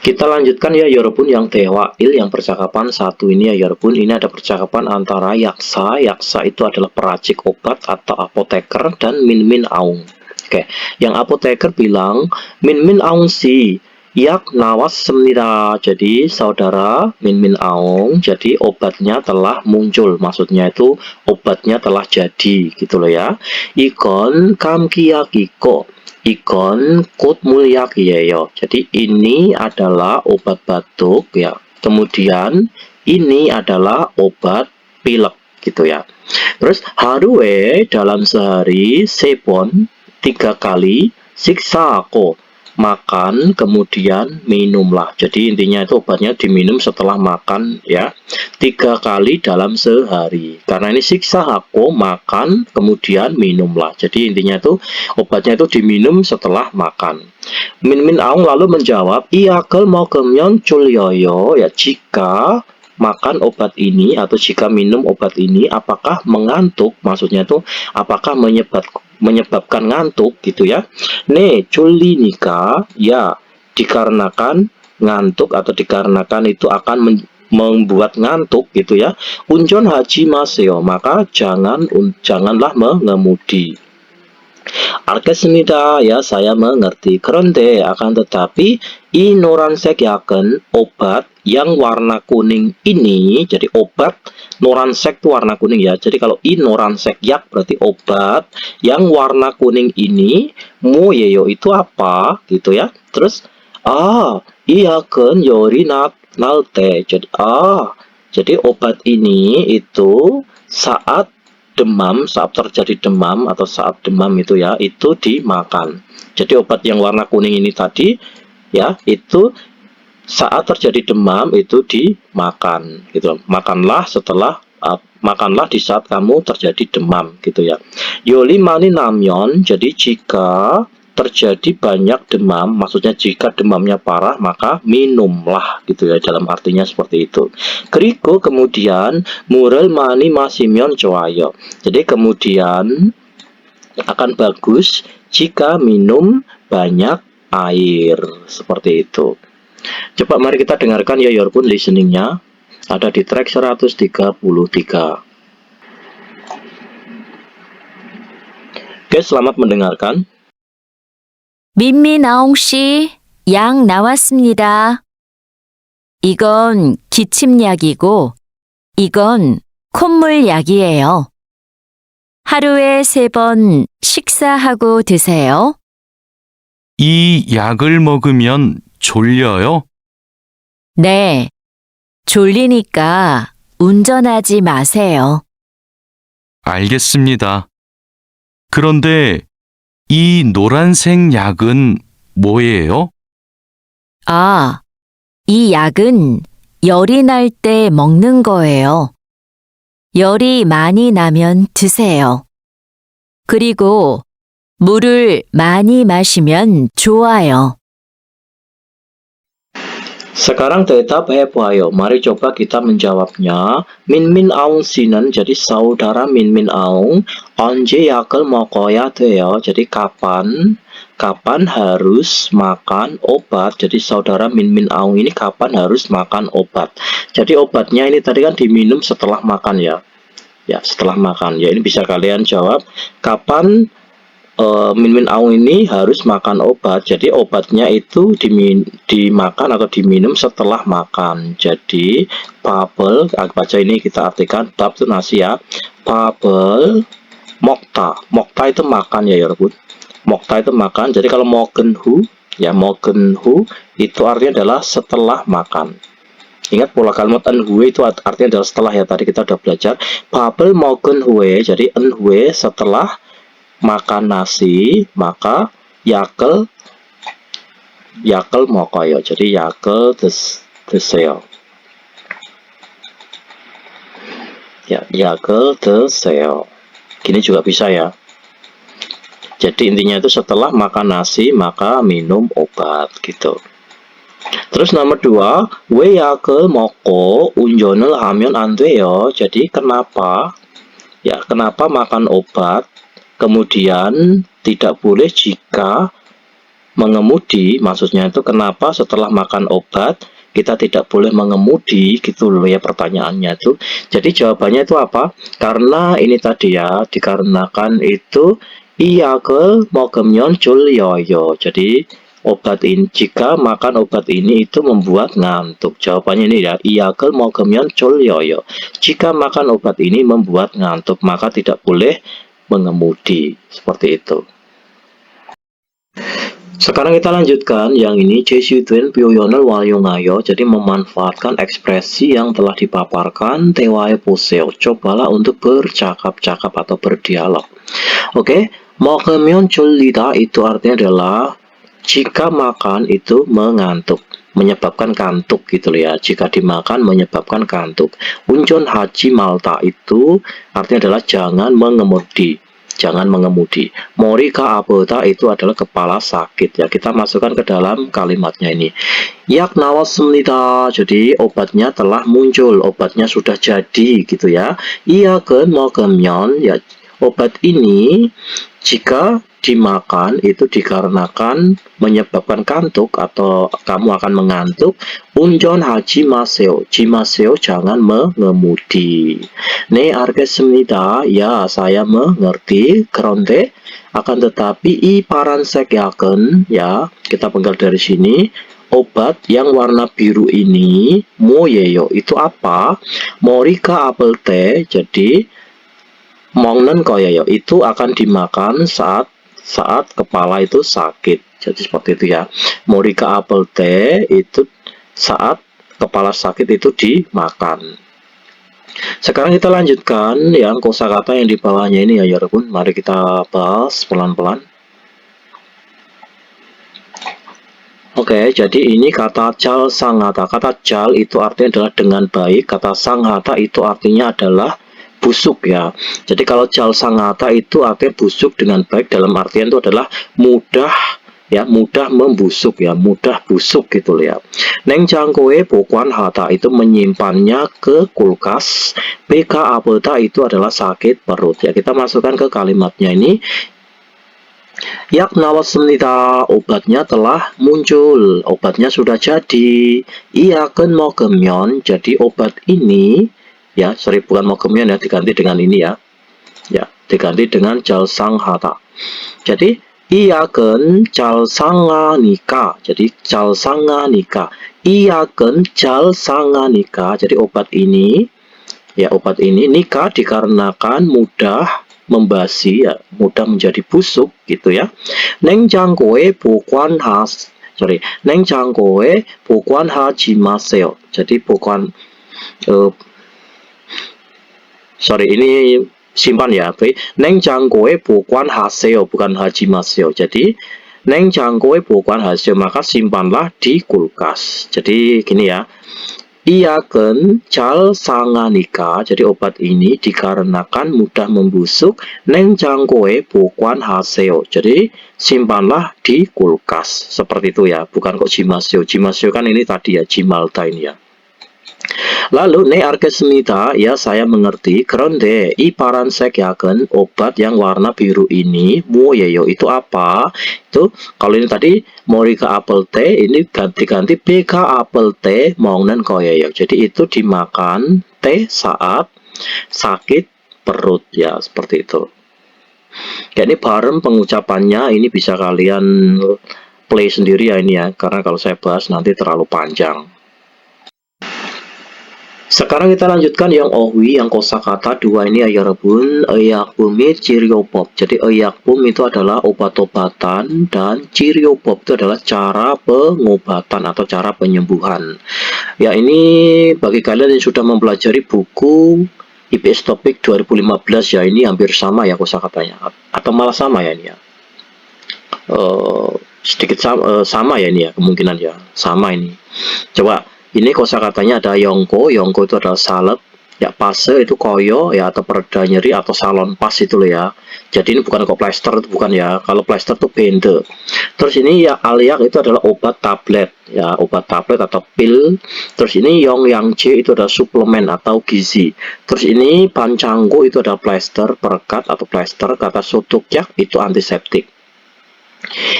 Kita lanjutkan ya Yorobun yang tewail yang percakapan satu ini ya Yorobun. Ini ada percakapan antara Yaksa. Yaksa itu adalah peracik obat atau apoteker, dan Min Min Aung. Oke, yang apoteker bilang Min Min Aung si yak nawas semnida. Jadi saudara Min Min Aung, jadi obatnya telah muncul. Maksudnya itu obatnya telah jadi gitu loh ya. Ikon kam kiyakiko. Ikon kut mulyakiyeyo. Jadi ini adalah obat batuk ya. Kemudian ini adalah obat pilek gitu ya. Terus haruwe dalam sehari sepon 3 kali siksa ako, makan kemudian minumlah. Jadi intinya itu obatnya diminum setelah makan ya, 3 kali dalam sehari. Karena ini siksa aku, makan kemudian minumlah. Jadi intinya itu obatnya itu diminum setelah makan. Min Min Aung lalu menjawab, iya kel mau kemyon culyoyo ya, jika makan obat ini atau jika minum obat ini apakah mengantuk, maksudnya itu apakah menyebabkan ngantuk gitu ya. Ne culi nikah ya, dikarenakan ngantuk atau dikarenakan itu akan membuat ngantuk gitu ya. Unjon haji maseo, maka janganlah mengemudi. Alkesmida ya, saya mengerti. Keronde akan tetapi inoransek yaken, obat yang warna kuning ini, jadi obat noransek itu warna kuning ya. Jadi kalau inoransek yak berarti obat yang warna kuning ini, moyeyo itu apa gitu ya. Terus iya kan yori nalte. Jadi obat ini itu saat demam, saat terjadi demam atau saat demam itu ya, itu dimakan. Jadi obat yang warna kuning ini tadi ya, itu saat terjadi demam itu dimakan gitu. Makanlah di saat kamu terjadi demam gitu ya. Yoli mani namyon, jadi jika terjadi banyak demam, maksudnya jika demamnya parah maka minumlah gitu ya, dalam artinya seperti itu. Kriko kemudian murel mani masimyon coayo. Jadi kemudian akan bagus jika minum banyak air seperti itu. Coba mari kita dengarkan ya Yorpun listeningnya. Ada di track 133. Oke, selamat mendengarkan. 민민 아웅 씨, 약 나왔습니다. 이건 기침약이고, 이건 콧물약이에요. 하루에 3번 식사하고 드세요. 이 약을 먹으면 졸려요? 네, 졸리니까 운전하지 마세요. 알겠습니다. 그런데 이 노란색 약은 뭐예요? 아, 이 약은 열이 날 때 먹는 거예요. 열이 많이 나면 드세요. 그리고 물을 많이 마시면 좋아요. Sekarang tetap boayo. Mari coba kita menjawabnya. Min Min Aung sinan, jadi saudara Min Min Aung. Onje yakel mokoya 돼요. Jadi kapan harus makan obat. Jadi saudara Min Min Aung ini kapan harus makan obat. Jadi obatnya ini tadi kan diminum setelah makan ya. Ya, setelah makan. Ya, ini bisa kalian jawab. Kapan Min Min Aung ini harus makan obat. Jadi obatnya itu dimakan atau diminum setelah makan. Jadi babel, baca ini kita artikan bab itu nasi ya. Babel mokta itu makan ya Yorobun. Mokta itu makan. Jadi kalau mogenhu ya, mogenhu itu artinya adalah setelah makan. Ingat pola kalimat enhue itu artinya adalah setelah ya, tadi kita udah belajar. Babel mogenhue, jadi enhue setelah makan nasi, maka yakel mokoyo. Jadi yakel deseo. Ya, yakel deseo. Gini juga bisa ya. Jadi intinya itu setelah makan nasi maka minum obat gitu. Terus nomor 2, 왜 약을 먹고 운전을 하면 안 돼요? Jadi kenapa makan obat kemudian tidak boleh jika mengemudi? Maksudnya itu kenapa setelah makan obat kita tidak boleh mengemudi, gitu loh ya pertanyaannya tuh. Jadi jawabannya itu apa? Karena ini tadi ya, dikarenakan itu 약을 먹으면 졸려요. Jadi jika makan obat ini itu membuat ngantuk. Jawabannya ini ya, 약을 먹으면 졸려요. Jika makan obat ini membuat ngantuk, maka tidak boleh mengemudi. Seperti itu. Sekarang kita lanjutkan yang ini 제시된 표현을 활용하여. Jadi memanfaatkan ekspresi yang telah dipaparkan. 대화해 보세요. Cobalah untuk bercakap-cakap atau berdialog. Oke, 먹으면 졸리다 itu artinya adalah jika makan itu mengantuk, menyebabkan kantuk gitu ya. Jika dimakan menyebabkan kantuk. 운전하지 말다 itu artinya adalah jangan mengemudi. Jangan mengemudi. 머리가 아프다 itu adalah kepala sakit ya. Kita masukkan ke dalam kalimatnya ini. 약 나왔습니다. Jadi obatnya telah muncul, obatnya sudah jadi gitu ya. 약은 먹으면 ya, obat ini jika dimakan itu dikarenakan menyebabkan kantuk atau kamu akan mengantuk. 운전하지 마세요. jangan mengemudi. 네, 알겠습니다. Ya, saya mengerti. 그런데 akan tetapi 이 파란색 약은 ya, kita penggal dari sini. Obat yang warna biru ini 뭐예요? Itu apa? 머리가 아플 때. Jadi 먹는 거예요. Itu akan dimakan saat kepala itu sakit. Jadi seperti itu ya. 머리가 아플 때 itu saat kepala sakit itu dimakan. Sekarang kita lanjutkan yang kosakata yang di bawahnya ini ya, 여러분. Mari kita bahas pelan-pelan. Oke, jadi ini kata cal sanghata. Kata cal itu artinya adalah dengan baik. Kata sanghata itu artinya adalah busuk ya. Jadi kalau cal sanghata itu artinya busuk dengan baik, dalam artian itu adalah mudah ya, mudah membusuk ya, mudah busuk gitu ya. 냉장고에 보관하다 itu menyimpannya ke kulkas. 배가 아프다 itu adalah sakit perut ya. Kita masukkan ke kalimatnya ini. 약 나왔습니다. Obatnya telah muncul, obatnya sudah jadi. 이 약은 먹으면, jadi obat ini ya, bukan 먹으면 ya, diganti dengan ini ya. Ya, diganti dengan cal sanghata. Jadi 이 약은 cal 상하니까. Jadi cal 상하니까. 이 약은 cal 상하니까. Jadi obat ini nikah dikarenakan mudah membasi ya, mudah menjadi busuk gitu ya. 냉장고에 보관하지 마세요. Jadi ini simpan ya. 냉장고에 보관하세요, bukan haji maseyo. Jadi 냉장고에 보관하세요, maka simpanlah di kulkas. Jadi gini ya. 이 약은 잘 상하니까. Jadi obat ini dikarenakan mudah membusuk. 냉장고에 보관하세요. Jadi simpanlah di kulkas. Seperti itu ya, bukan kok jimaseo. Jimaseo kan ini tadi ya, jimalta ini ya. Lalu 네 알겠습니다. Ya, saya mengerti. 그런데 이 파란색 약은 obat yang warna biru ini 뭐예요? Itu apa? Itu kalau ini tadi 머리가 아플 때, ini ganti-ganti 배가 아플 때 먹는 거예요. Jadi itu dimakan teh saat sakit perut ya, seperti itu. Ya, ini bareng pengucapannya, ini bisa kalian play sendiri ya ini ya, karena kalau saya bahas nanti terlalu panjang. Sekarang kita lanjutkan yang ohwi, yang kosakata dua ini ya, 여러분. 의약품이 치료법. Jadi 의약품 itu adalah obat-obatan dan 치료법 itu adalah cara pengobatan atau cara penyembuhan. Ya, ini bagi kalian yang sudah mempelajari buku IPS Topik 2015 ya, ini hampir sama ya kosakatanya, atau malah sama ya ini ya. Sedikit sama ya ini ya, kemungkinan ya sama ini. Coba. Ini kosakatanya ada yongko. Yongko itu adalah salep. Ya, pase itu koyo ya, atau pereda nyeri atau salon pas itu loh ya. Jadi ini bukan kok plester, itu bukan ya. Kalau plester itu bende. Terus ini ya aliak itu adalah obat tablet ya, obat tablet atau pil. Terus ini yong yang C itu adalah suplemen atau gizi. Terus ini pancanggo itu adalah plester, perekat atau plester. Kata sotukyak itu antiseptik.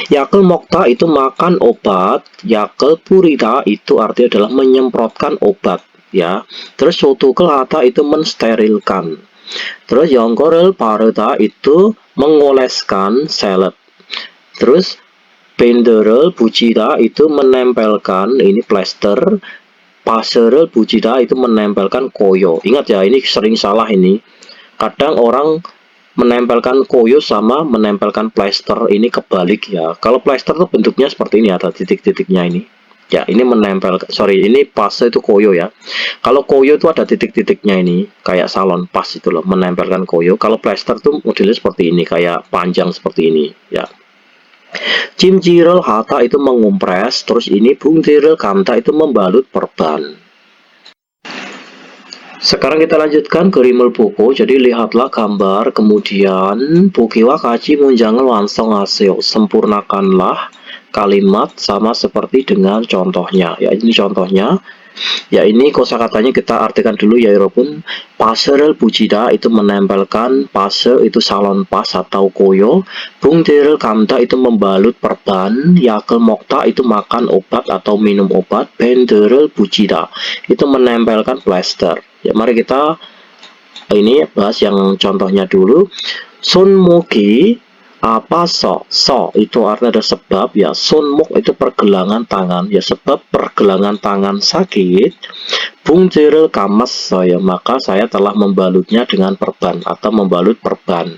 Yakel mokta itu makan obat, yakel purita itu artinya adalah menyemprotkan obat ya. Terus sotukel hata itu mensterilkan. Terus yongkorel pareta itu mengoleskan salep. Terus penderel bujita itu menempelkan ini plester. Paserel bujita itu menempelkan koyo. Ingat ya, ini sering salah ini. Kadang orang menempelkan koyo sama menempelkan plester ini kebalik ya. Kalau plester tuh bentuknya seperti ini, ada titik-titiknya ini. Ya, ini menempel, sorry, ini pase itu koyo ya. Kalau koyo itu ada titik-titiknya ini, kayak salon pas itu loh, menempelkan koyo. Kalau plester tuh modelnya seperti ini, kayak panjang seperti ini ya. Cimcirel hata itu mengompres, terus ini bungtirel kanta itu membalut perban. Sekarang kita lanjutkan ke rimel buku. Jadi lihatlah gambar, kemudian bukiwa kaji munjangan langsung hasil. Sempurnakanlah kalimat sama seperti dengan contohnya. Ya, ini contohnya. Ya, ini kosakatanya kita artikan dulu ya Eropun. Paserel bujida itu menempelkan, pase itu salon pas atau koyo, bungtirel kamta itu membalut perban, yakel mokta itu makan obat atau minum obat, benderel bujida itu menempelkan plester. Ya, mari kita ini bahas yang contohnya dulu. Sunmuki apa so itu artinya ada sebab ya. Sunmuk itu pergelangan tangan ya, sebab pergelangan tangan sakit. Bungtirel kamas saya, maka saya telah membalutnya dengan perban atau membalut perban.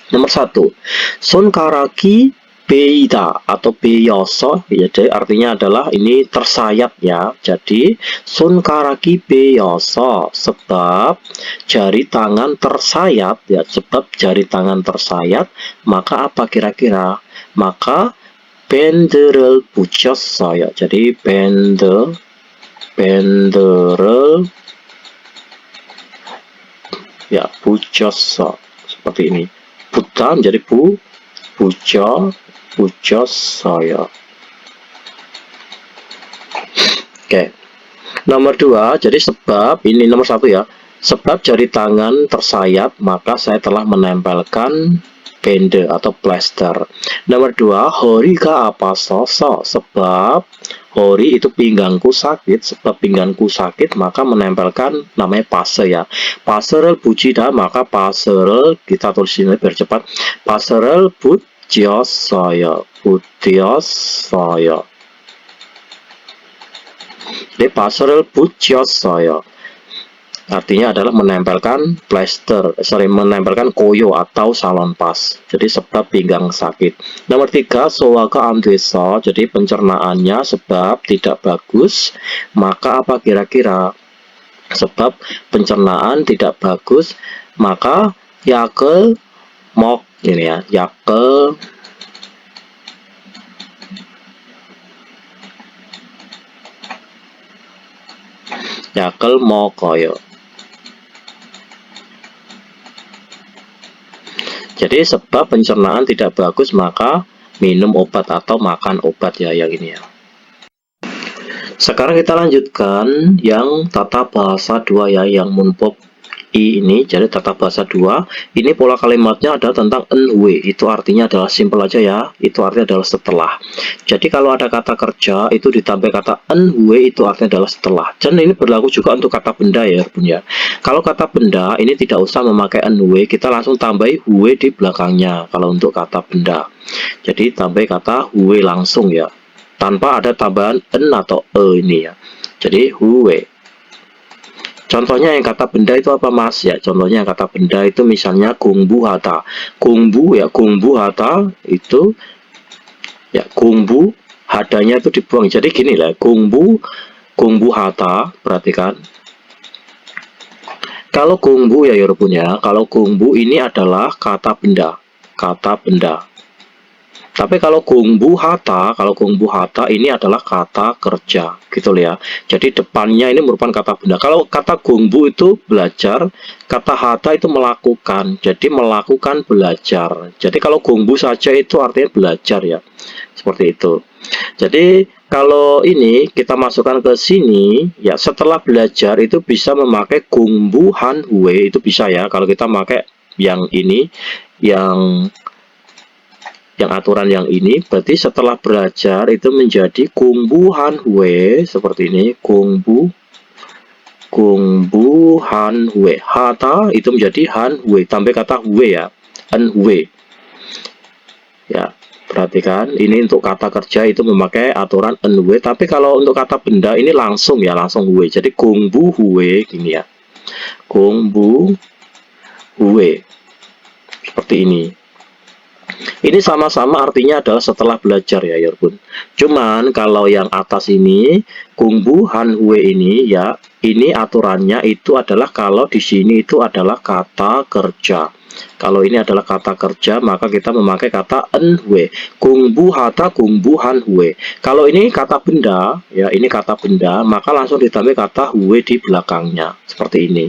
Nomor 1, sun karaki beida atau beyoso ya, jadi artinya adalah ini tersayat ya. Jadi sun karaki beyoso sebab jari tangan tersayat ya, sebab jari tangan tersayat, maka apa kira-kira? Maka benderel pucos saya. Jadi benderel ya pucos seperti ini. Buta menjadi pucos saya. Oke. Nomor 2, jadi sebab ini nomor 1 ya. Sebab jari tangan tersayat, maka saya telah menempelkan bende atau plester. Nomor 2, hori ka apa soso, sebab hori itu pinggangku sakit, sebab pinggangku sakit maka menempelkan namanya pase ya. Paserel bujida, maka paserel kita tulis ini biar cepat. Paserel bujos saya. Jadi paserel bujos saya artinya adalah menempelkan plester, menempelkan koyo atau salon pas. Jadi sebab pinggang sakit. Nomor 3, soaka andesa, jadi pencernaannya sebab tidak bagus. Maka apa kira-kira? Sebab pencernaan tidak bagus, maka yakel mok ini ya, yakel mokoyo. Jadi sebab pencernaan tidak bagus, maka minum obat atau makan obat ya, yang ini ya. Sekarang kita lanjutkan yang tata bahasa 2 ya, yang munpop I ini. Jadi tata bahasa 2 ini pola kalimatnya ada tentang enwe, itu artinya adalah simple aja ya, itu artinya adalah setelah. Jadi kalau ada kata kerja itu ditambah kata enwe, itu artinya adalah setelah. Dan ini berlaku juga untuk kata benda ya Bun ya. Kalau kata benda ini tidak usah memakai enwe, kita langsung tambahi huwe di belakangnya kalau untuk kata benda. Jadi tambah kata huwe langsung ya, tanpa ada tambahan en atau e ini ya. Jadi huwe. Contohnya yang kata benda itu apa Mas? Ya, contohnya yang kata benda itu misalnya gungbu hata. Gungbu ya, gungbu hata itu ya, gungbu hadanya itu dibuang. Jadi gini lah, gungbu hata, perhatikan. Kalau gungbu ya Yorobun ya, kalau gungbu ini adalah kata benda. Kata benda. Tapi kalau gongbu hata ini adalah kata kerja, gitu loh ya. Jadi depannya ini merupakan kata benda. Kalau kata gongbu itu belajar, kata hata itu melakukan. Jadi melakukan belajar. Jadi kalau gongbu saja itu artinya belajar ya. Seperti itu. Jadi kalau ini kita masukkan ke sini ya, setelah belajar itu bisa memakai gongbu hanhue, itu bisa ya. Kalau kita pakai yang ini, yang aturan yang ini, berarti setelah belajar itu menjadi gongbu hanhue, seperti ini, gongbu hanhue. Hata itu menjadi hanhue, tambah kata hue ya, hanhue. Ya, perhatikan ini untuk kata kerja itu memakai aturan hanhue, tapi kalau untuk kata benda ini langsung ya, langsung hue. Jadi gongbu hue gini ya. Gongbu hue. Seperti ini. Ini sama-sama artinya adalah setelah belajar ya, Yorpun. Cuman kalau yang atas ini, gongbu hanhue ini ya, ini aturannya itu adalah kalau di sini itu adalah kata kerja. Kalau ini adalah kata kerja, maka kita memakai kata enhue. Gongbu hata gongbu hanhue. Kalau ini kata benda, ya ini kata benda, maka langsung ditambah kata hue di belakangnya. Seperti ini.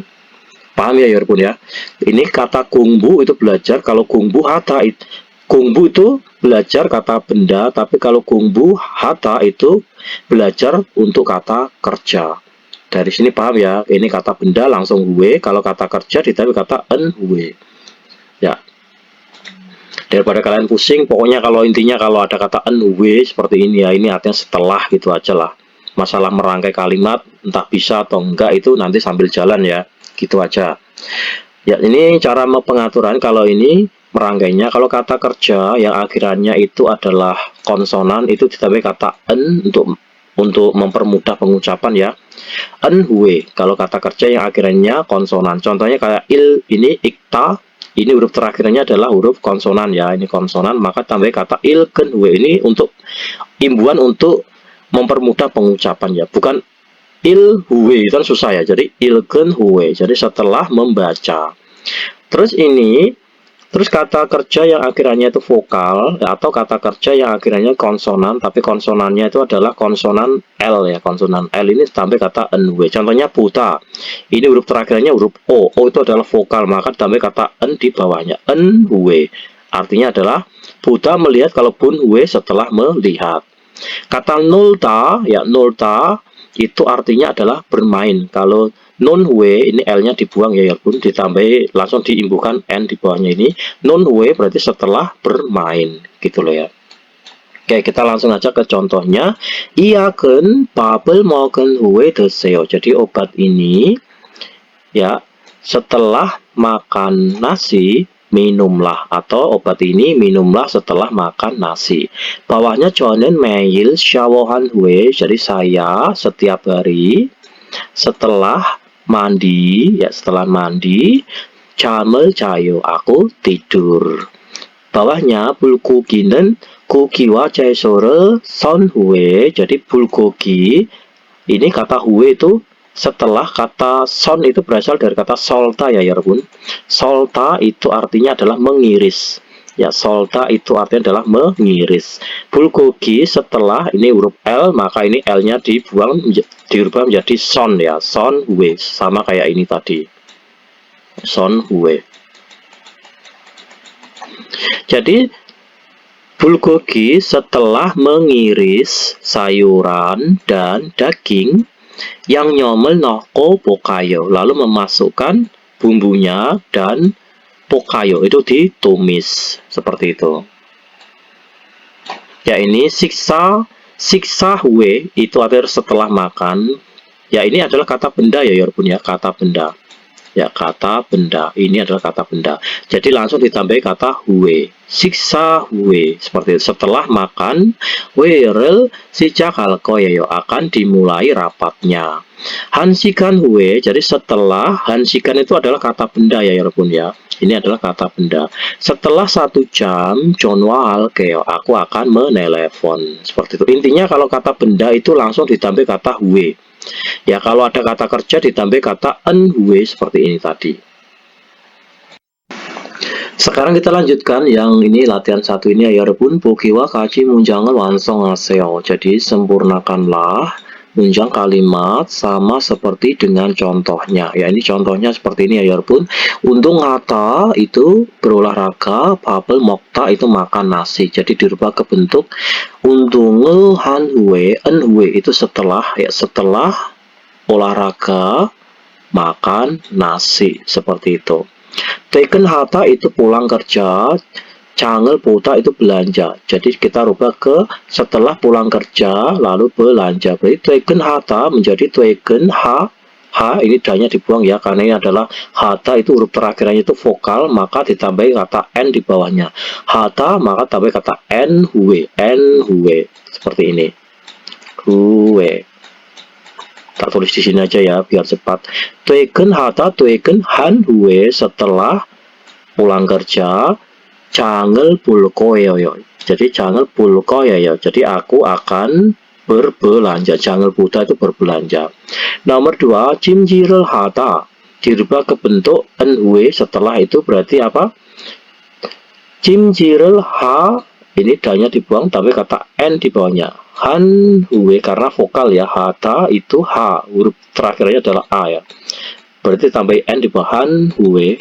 Paham ya, Yorpun ya? Ini kata gongbu itu belajar, kalau gongbu hata itu gongbu itu belajar kata benda, tapi kalau gongbu hata itu belajar untuk kata kerja. Dari sini paham ya, ini kata benda langsung hue, kalau kata kerja ditambah kata enhue. Ya. Daripada kalian pusing, pokoknya kalau intinya kalau ada kata enhue seperti ini ya, ini artinya setelah gitu aja lah. Masalah merangkai kalimat entah bisa atau enggak itu nanti sambil jalan ya, gitu aja. Ya, ini cara pengaturan kalau ini merangkainya. Kalau kata kerja yang akhirannya itu adalah konsonan itu ditambah kata en untuk mempermudah pengucapan ya. Enhue kalau kata kerja yang akhirannya konsonan. Contohnya kayak ini ikta, ini huruf terakhirnya adalah huruf konsonan ya. Ini konsonan, maka tambah kata ilkenhue. Ini untuk imbuhan untuk mempermudah pengucapan ya. Bukan ilhue, itu kan susah ya. Jadi ilkenhue. Jadi setelah membaca. Terus kata kerja yang akhirnya itu vokal atau kata kerja yang akhirnya konsonan, tapi konsonannya itu adalah konsonan L ya, konsonan L ini tambah kata enhue. Contohnya buta, ini huruf terakhirnya huruf O, O itu adalah vokal, maka tambah kata en di bawahnya, enhue. Artinya adalah buta melihat kalau bunhue setelah melihat. Kata nulta, ya nulta itu artinya adalah bermain. Kalau nonhue ini L-nya dibuang ya, pun ditambah langsung diimbuhkan N di bawahnya ini. Nonhue berarti setelah bermain, gitu loh ya. Oke, kita langsung aja ke contohnya. Iyaken babel mogen hue deseo. Jadi obat ini ya setelah makan nasi minumlah, atau obat ini minumlah setelah makan nasi. Bawahnya Jonen mail shawohan hue, jadi saya setiap hari setelah mandi ya, setelah mandi jamel jayo, aku tidur. Bawahnya bulgoginen gogiwa jaisore son hue, jadi bulgogi ini kata hue itu setelah kata son itu berasal dari kata solta ya, Yorpun. Solta itu artinya adalah mengiris. Ya, solta itu artinya adalah mengiris. Bulgogi setelah ini huruf L, maka ini L-nya dibuang, dirubah menjadi son ya. Son hue, sama kayak ini tadi. Son hue. Jadi bulgogi setelah mengiris sayuran dan daging yang nyomel noko pokayo, lalu memasukkan bumbunya dan pokayo itu ditumis seperti itu. Ya, ini siksa hue itu artinya setelah makan. Ya, ini adalah kata benda ya, Yorpun ya, kata benda. Ya, kata benda. Ini adalah kata benda. Jadi langsung ditambah kata hue. Siksa hue. Seperti itu. Setelah makan, werel sejak halkoyo akan dimulai rapatnya. Hansikan hue. Jadi setelah, hansikan itu adalah kata benda ya, Yorpun ya. Ini adalah kata benda. Setelah 1 jam, Jonwa halkeo, aku akan menelepon. Seperti itu. Intinya kalau kata benda itu langsung ditambah kata hue. Ya, kalau ada kata kerja ditambah kata enhue seperti ini tadi. Sekarang kita lanjutkan yang ini latihan satu ini ya 여러분. 보기와 같이 문장을 완성하세요. Jadi sempurnakanlah 문장 kalimat sama seperti dengan contohnya. Ya ini contohnya seperti ini ya 여러분. 운동하다 itu berolahraga, 밥을 먹다 itu makan nasi. Jadi dirubah ke bentuk 운동을 한 후에, itu setelah ya setelah olahraga makan nasi seperti itu. 퇴근하다 itu pulang kerja, 장을 보다 itu belanja. Jadi kita rubah ke setelah pulang kerja lalu belanja. Berarti 퇴근하다 menjadi 퇴근하. Ini danya dibuang ya karena ini adalah hata itu huruf terakhirannya itu vokal, maka ditambahi kata n di bawahnya. Hata maka tambah kata n huwe, seperti ini. Huwe. Tak tulis di sini aja ya biar cepat. 퇴근하다, 퇴근한 후에 setelah pulang kerja, 장을 볼 거예요. Jadi 장을 볼 거예요. Jadi aku akan berbelanja. 장을 보다 itu berbelanja. Nomor 2, 찜질을 하다 dirubah ke bentuk n huwe setelah itu berarti apa? 찜질을 하 ini danya dibuang tapi kata n di bawahnya. Han huwe karena vokal ya, hata itu h, huruf terakhirnya adalah a ya. Berarti tambah n di bawah han huwe.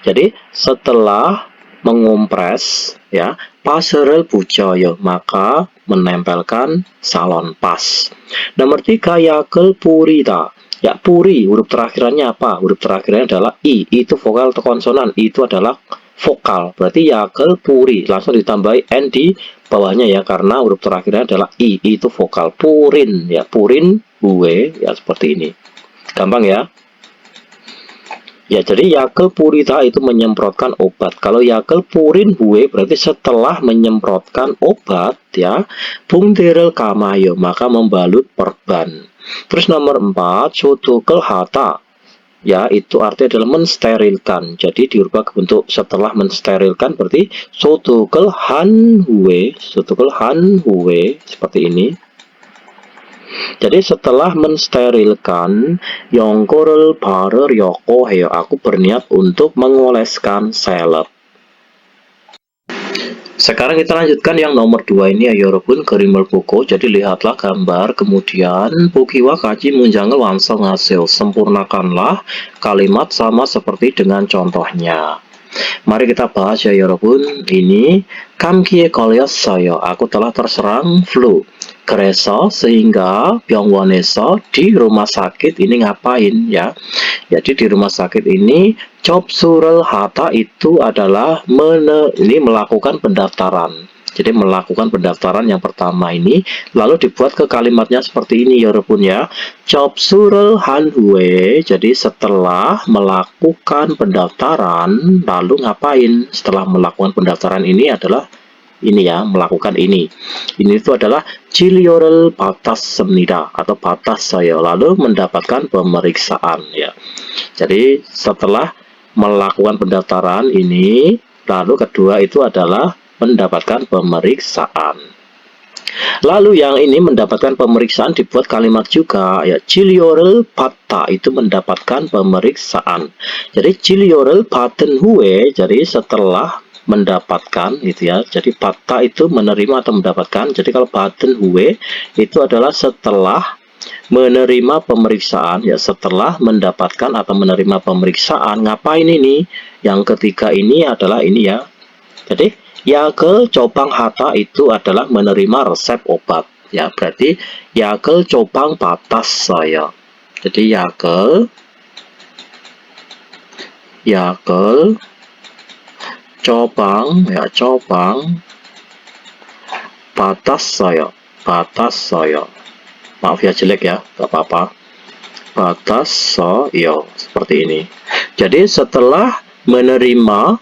Jadi setelah mengompres ya, passerel 붙여요 maka menempelkan salon pas. Nomor 3, yak을 뿌리다. Ya, puri huruf terakhirannya apa? Huruf terakhirannya adalah i, itu vokal atau konsonan, itu adalah vokal. Berarti yak을 puri langsung ditambahi n di bawahnya ya karena huruf terakhirnya adalah i, itu vokal. Purin ya, purin huwe ya seperti ini. Gampang ya? Ya, jadi yak을 뿌리다 itu menyemprotkan obat. Kalau yak을 purin huwe berarti setelah menyemprotkan obat ya, 붕대를 감아요 maka membalut perban. Terus nomor 4, 소독을 하다. Ya, itu artinya adalah mensterilkan. Jadi dirubah ke bentuk setelah mensterilkan berarti 소독을 한 후에, 소독을 한 후에 seperti ini. Jadi setelah mensterilkan, 연고를 바르려고 해요. Aku berniat untuk mengoleskan salep. Sekarang kita lanjutkan yang nomor 2 ini ya 여러분. 그림을 보고. Jadi lihatlah gambar, kemudian 보기와 같이 문장을 완성하세요. Sempurnakanlah kalimat sama seperti dengan contohnya. Mari kita bahas ya 여러분. Ini 감기에 걸렸어요. Aku telah terserang flu. 그래서 sehingga 병원에서 di rumah sakit ini ngapain ya? Jadi di rumah sakit ini 접수를 하다 itu adalah ini melakukan pendaftaran. Jadi melakukan pendaftaran yang pertama ini lalu dibuat ke kalimatnya seperti ini 여러분 ya. 접수를 한 후에 jadi setelah melakukan pendaftaran lalu ngapain? Setelah melakukan pendaftaran ini adalah ini ya, melakukan ini. Ini itu adalah 진료를 받았습니다 atau 받았어요. Lalu mendapatkan pemeriksaan ya. Jadi setelah melakukan pendaftaran ini, lalu kedua itu adalah mendapatkan pemeriksaan. Lalu yang ini mendapatkan pemeriksaan dibuat kalimat juga ya. 진료를 받다 itu mendapatkan pemeriksaan. Jadi 진료를 받은 후에 jadi setelah mendapatkan gitu ya. Jadi 받다 itu menerima atau mendapatkan. Jadi kalau 받은 후에 itu adalah setelah menerima pemeriksaan ya, setelah mendapatkan atau menerima pemeriksaan. Ngapain ini? Yang ketiga ini adalah ini ya. Jadi 약을 처방하다 itu adalah menerima resep obat ya. Berarti 약을 처방받았어요. Jadi 약을 처방 ya, 처방 받았어요. Maaf ya jelek ya, gak apa-apa. 받았어요 seperti ini. Jadi setelah menerima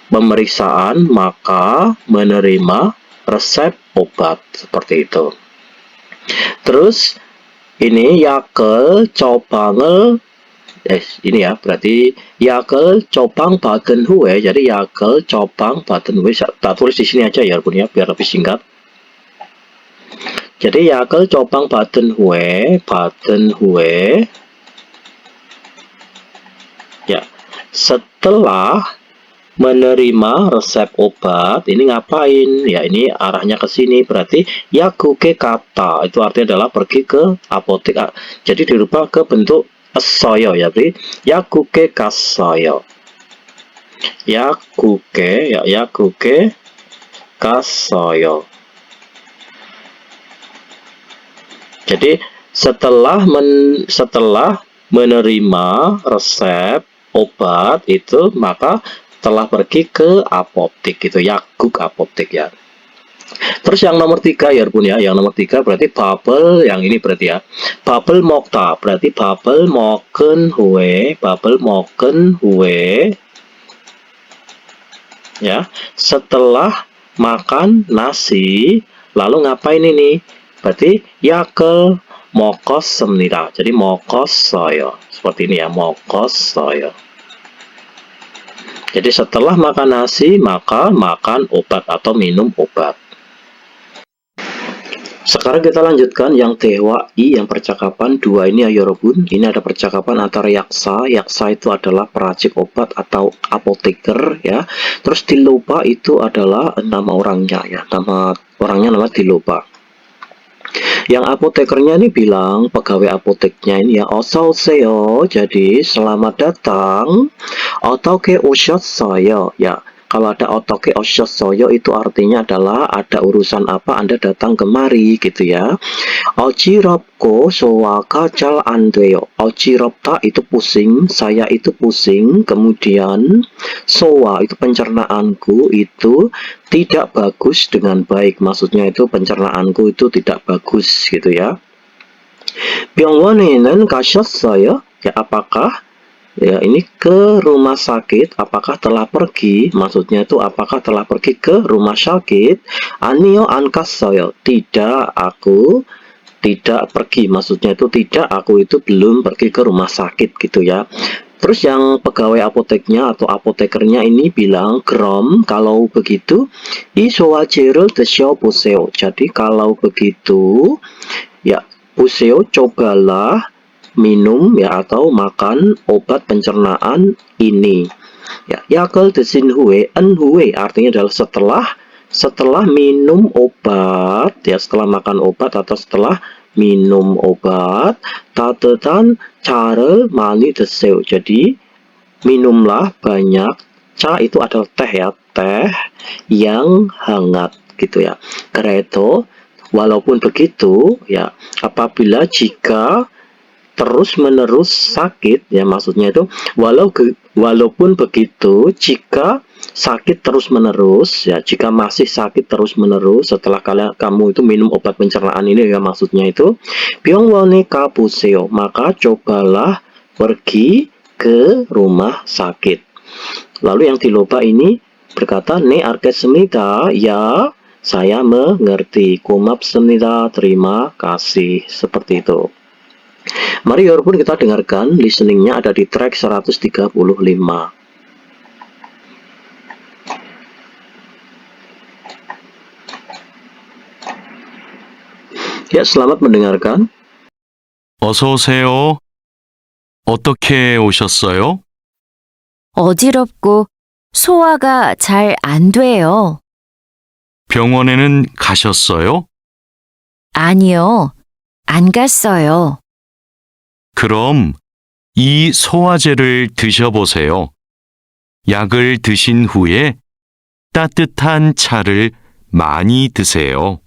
pemeriksaan maka menerima resep obat seperti itu. Terus ini 약을 처방을 ini ya, berarti 약을 처방받은 후에 jadi 약을 처방받은 후에 tak tulis di sini aja ya, ya biar lebih singkat. Jadi 약을 처방받은 후에 ya setelah menerima resep obat, ini ngapain? Ya, ini arahnya ke sini, berarti yakuke kata, itu artinya adalah pergi ke apotek. Jadi dirubah ke bentuk soyo ya, berarti yakuke kasoyo. Yakuke kasoyo. Jadi setelah menerima resep obat itu, maka telah pergi ke apotek gitu, yakuk apotek ya. Terus yang nomor 3 ya Bun ya, yang nomor 3 berarti babel, yang ini berarti ya, babel mokta, berarti babel moken hue ya, setelah makan nasi lalu ngapain ini, berarti yakel mokos semnida, jadi mokos soyo, seperti ini ya, mokos soyo. Jadi setelah makan nasi, maka makan obat atau minum obat. Sekarang kita lanjutkan yang Dewa I, yang percakapan 2 ini ya Yorobun. Ini ada percakapan antara yaksa. Yaksa itu adalah peracik obat atau apoteker ya. Terus Dilopa itu adalah nama orangnya ya. Nama Dilopa. Yang apotekernya ini bilang, pegawai apoteknya ini ya, 어서오세요. Jadi selamat datang. 어떻게 오셨어요? Ya, kalau ada 어떻게 오셨어요 itu artinya adalah ada urusan apa Anda datang kemari gitu ya. 어지럽고 소화가 잘 안 돼요. 어지럽다 itu pusing, saya itu pusing. Kemudian sowa itu pencernaanku itu tidak bagus dengan baik. Maksudnya itu pencernaanku itu tidak bagus gitu ya. 병원에는 가셨어요? Ya, apakah ya ini ke rumah sakit, apakah telah pergi? Maksudnya itu apakah telah pergi ke rumah sakit? 아니요, 안 갔어요. Tidak, aku tidak pergi. Maksudnya itu tidak, aku itu belum pergi ke rumah sakit gitu ya. Terus yang pegawai apoteknya atau apotekernya ini bilang, 그럼 kalau begitu 이 소화제를 드셔보세요. Jadi kalau begitu ya, 보세요, cobalah minum ya atau makan obat pencernaan ini. Ya, 약을 드신 후에, 후에 artinya adalah setelah minum obat ya, setelah makan obat atau setelah minum obat, 따뜻한 차를 많이 드세요. Jadi minumlah banyak, ca itu adalah teh ya, teh yang hangat gitu ya. Kreto, walaupun begitu ya, apabila jika terus menerus sakit ya, maksudnya itu walaupun begitu, jika sakit terus menerus ya, jika masih sakit terus menerus setelah kamu itu minum obat pencernaan ini ya, maksudnya itu 병원에 가보세요, maka cobalah pergi ke rumah sakit. Lalu yang Dilopa ini berkata, 네 알겠습니다, ya saya mengerti, 고맙습니다, terima kasih, seperti itu. Mari Yorobun kita dengarkan listeningnya, ada di track 135. Ya, selamat mendengarkan. 어서오세요. 어떻게 오셨어요? 어지럽고 소화가 잘 안 돼요. 병원에는 가셨어요? 아니요, 안 갔어요. 그럼 이 소화제를 드셔보세요. 약을 드신 후에 따뜻한 차를 많이 드세요.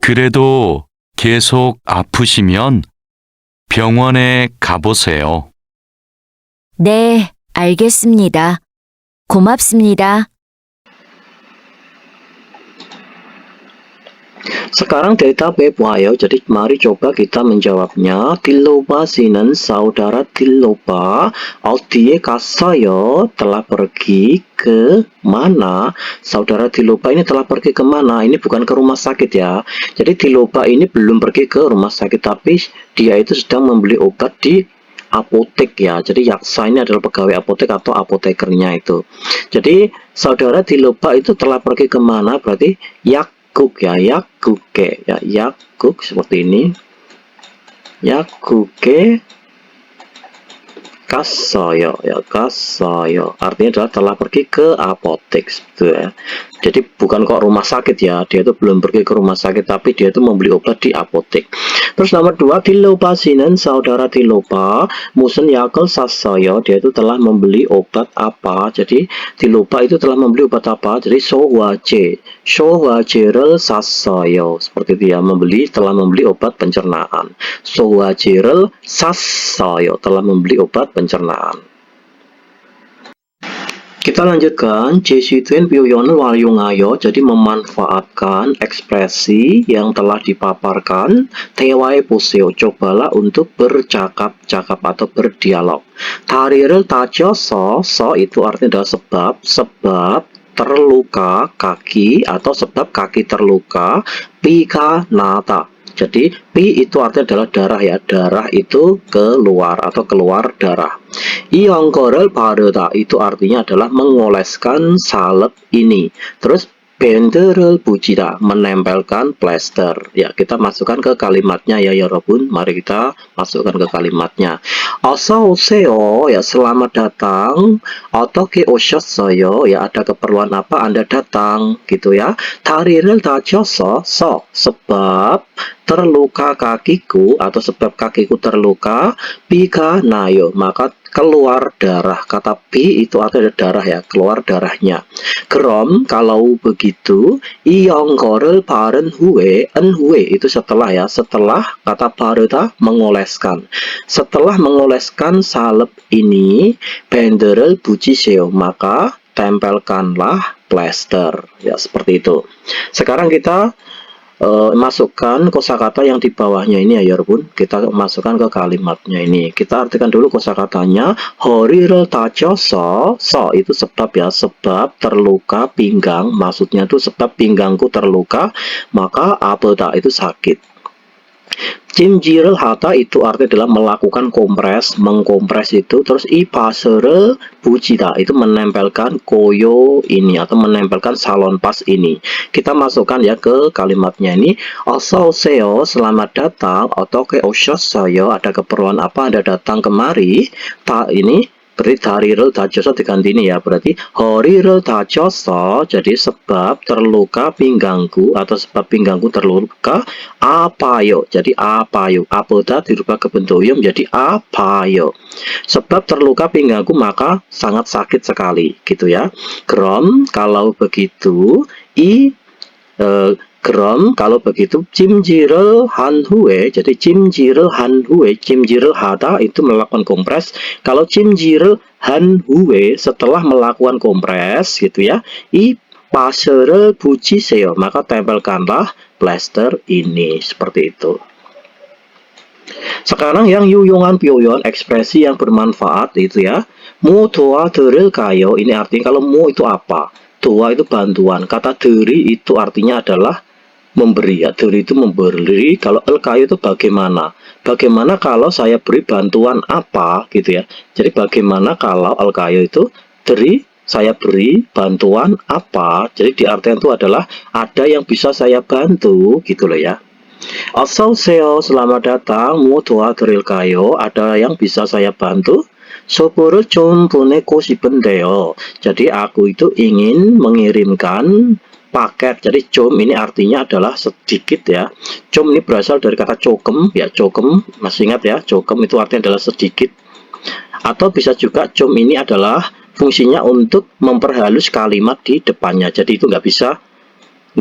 그래도 계속 아프시면 병원에 가보세요. 네, 알겠습니다. 고맙습니다. Sekarang data Bebwayo, jadi mari coba kita menjawabnya. Dilopa sinan, saudara Dilopa 어디에 갔어요, telah pergi ke mana? Saudara Dilopa ini telah pergi ke mana? Ini bukan ke rumah sakit ya. Jadi Dilopa ini belum pergi ke rumah sakit, tapi dia itu sedang membeli obat di apotek ya. Jadi yaksa ini adalah pegawai apotek atau apotekernya itu. Jadi saudara Dilopa itu telah pergi kemana? Berarti yakuk ya, yakuke ya, yakuk seperti ini, yakuke Kasoyo ya, kasoyo artinya adalah telah pergi ke apotek gitu ya. Jadi bukan kok rumah sakit ya, dia itu belum pergi ke rumah sakit tapi dia itu membeli obat di apotek. Terus nomor 2, Dilopa Sinen, saudara Dilopa musen yakel sasoyo, dia itu telah membeli obat apa. Jadi Dilopa itu telah membeli obat apa, jadi sowajerel sasoyo, seperti itu ya, telah membeli obat pencernaan. Sowajerel sasoyo, telah membeli obat pencernaan. Kita lanjutkan, Jesituen Pyoyon Walyungayo, jadi memanfaatkan ekspresi yang telah dipaparkan. Tewae Puseo, cobalah untuk bercakap-cakap atau berdialog. Tarirel Tajo so itu artinya adalah sebab terluka kaki atau sebab kaki terluka. Pika nata. Jadi pi itu artinya adalah darah ya, darah itu keluar atau keluar darah. Iongkorel pareda itu artinya adalah mengoleskan salep ini. Terus benderel bujida, menempelkan plester. Ya, kita masukkan ke kalimatnya ya Yorobun. Mari kita masukkan ke kalimatnya. Oso-oseo ya, selamat datang. Otoke oshotsoyo ya, ada keperluan apa Anda datang gitu ya. Tarirel tajoso so, sebab terluka kakiku atau sebab kakiku terluka. Pika nayo, maka keluar darah. Kata pi itu artinya darah ya, keluar darahnya. Krom, kalau begitu, iongkorel paren hue, en hue itu setelah ya, setelah kata pareta mengoleskan. Setelah mengoleskan salep ini, benderel bujiseo, maka tempelkanlah plester. Ya, seperti itu. Sekarang kita masukkan kosakata yang di bawahnya ini ya Yorobun. Kita masukkan ke kalimatnya ini. Kita artikan dulu kosakatanya. Horirel tajo so itu sebab ya, sebab terluka pinggang. Maksudnya itu sebab pinggangku terluka, maka apeda itu sakit. Cimjirel hata itu artinya adalah melakukan kompres, mengkompres itu. Terus ipasere bujida itu menempelkan koyo ini atau menempelkan salon pas ini. Kita masukkan ya ke kalimatnya ini. Ososeo, selamat datang. Otoke oshosoyo, ada keperluan apa Anda datang kemari. ini berarti tarirel tajoso diganti ini ya, berarti horirel tajoso, jadi sebab terluka pinggangku atau sebab pinggangku terluka. Apayo, jadi apayo, apoda dirubah ke bentuk yo menjadi apayo, sebab terluka pinggangku maka sangat sakit sekali gitu ya. Krom, kalau begitu Krom, kalau begitu cimjirel hanhue, jadi cimjirel hanhue, cimjirel hata itu melakukan kompres. Kalau cimjirel hanhue setelah melakukan kompres gitu ya, i pasere bujiseo, maka tempelkanlah plester ini, seperti itu. Sekarang yang yuyungan pyoyon, ekspresi yang bermanfaat itu ya. Mu doa deril kayo, ini artinya kalau mu itu apa? Doa itu bantuan. Kata deri itu artinya adalah memberi ya, deri itu memberi. Kalau el kayo itu bagaimana? Bagaimana kalau saya beri bantuan apa gitu ya. Jadi bagaimana kalau el kayo itu deri, saya beri bantuan apa. Jadi di artian itu adalah ada yang bisa saya bantu gitu loh ya. Ososeo, selamat datang. Mu doa deril kayo, ada yang bisa saya bantu. Soporo 좀 보내고 싶은데요. Jadi aku itu ingin mengirimkan paket. Jadi com ini artinya adalah sedikit ya. Com ini berasal dari kata cokem ya, cokem masih ingat ya, cokem itu artinya adalah sedikit. Atau bisa juga com ini adalah fungsinya untuk memperhalus kalimat di depannya. Jadi itu nggak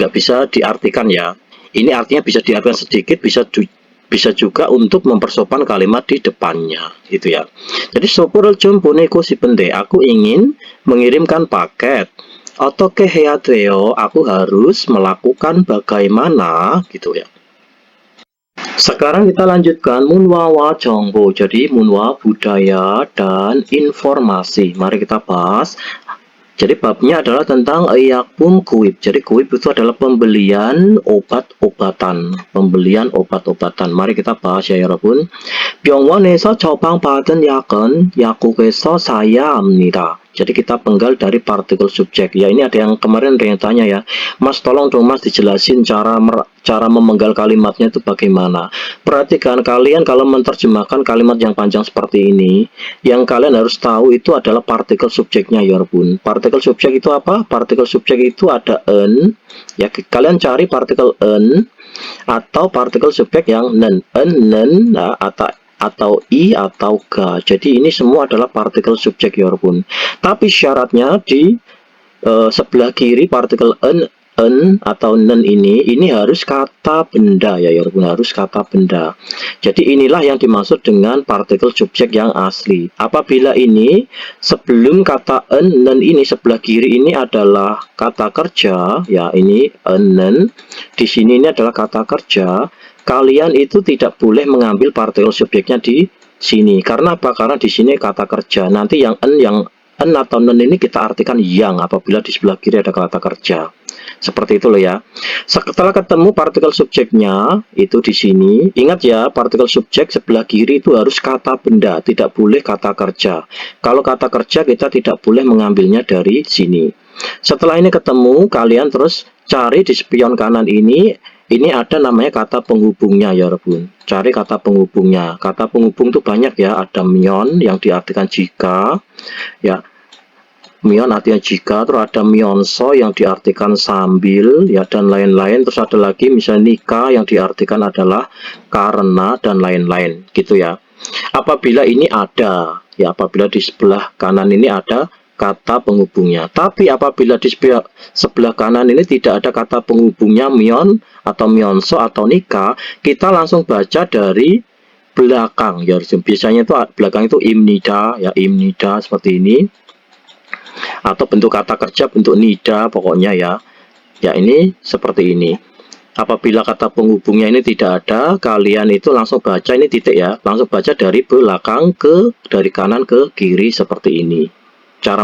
bisa diartikan ya. Ini artinya bisa diartikan sedikit, bisa juga untuk mempersopan kalimat di depannya gitu ya. Jadi soporo 좀 보내고 싶은데, aku ingin mengirimkan paket. Otoke heateo, aku harus melakukan bagaimana gitu ya. Sekarang kita lanjutkan munwawa jongbo, jadi munwa budaya dan informasi. Mari kita bahas. Jadi babnya adalah tentang yakpum kuib. Jadi kuib itu adalah pembelian obat-obatan. Pembelian obat-obatan. Mari kita bahas ya 여러분. 병원에서 처방받은 약은 약국에서 사야 합니다. Jadi kita penggal dari partikel subjek. Ya, ini ada yang kemarin ada yang tanya ya, Mas tolong dong Mas dijelasin cara memenggal kalimatnya itu bagaimana. Perhatikan kalian kalau menerjemahkan kalimat yang panjang seperti ini, yang kalian harus tahu itu adalah partikel subjeknya ya Bun. Partikel subjek itu apa? Partikel subjek itu ada en. Ya, kalian cari partikel en atau partikel subjek yang nen, nen, nah, atau i atau ga. Jadi ini semua adalah partikel subjek ya Bun. Tapi syaratnya di sebelah kiri partikel en atau nen ini harus kata benda ya Bun, harus kata benda. Jadi inilah yang dimaksud dengan partikel subjek yang asli. Apabila ini sebelum kata en nen ini sebelah kiri ini adalah kata kerja, ya ini enen, di sini ini adalah kata kerja, kalian itu tidak boleh mengambil partikel subjeknya di sini. Karena apa? Karena di sini kata kerja. Nanti yang en atau nen ini kita artikan yang apabila di sebelah kiri ada kata kerja. Seperti itu loh ya. Setelah ketemu partikel subjeknya itu di sini, ingat ya, partikel subjek sebelah kiri itu harus kata benda, tidak boleh kata kerja. Kalau kata kerja kita tidak boleh mengambilnya dari sini. Setelah ini ketemu, kalian terus cari di spion kanan ini ada namanya kata penghubungnya ya Bun. Cari kata penghubungnya. Kata penghubung itu banyak ya, ada myon yang diartikan jika, ya. Myon artinya jika, terus ada myonso yang diartikan sambil, ya, dan lain-lain. Terus ada lagi misalnya nika yang diartikan adalah karena, dan lain-lain, gitu ya. Apabila ini ada, ya, apabila di sebelah kanan ini ada kata penghubungnya. Tapi apabila di sebelah kanan ini tidak ada kata penghubungnya myon atau myonso atau nika, kita langsung baca dari belakang ya. Biasanya itu belakang itu imnida ya, imnida seperti ini. Atau bentuk kata kerja bentuk nida pokoknya ya. Ya ini seperti ini. Apabila kata penghubungnya ini tidak ada, kalian itu langsung baca ini titik ya, langsung baca dari belakang dari kanan ke kiri seperti ini. Cara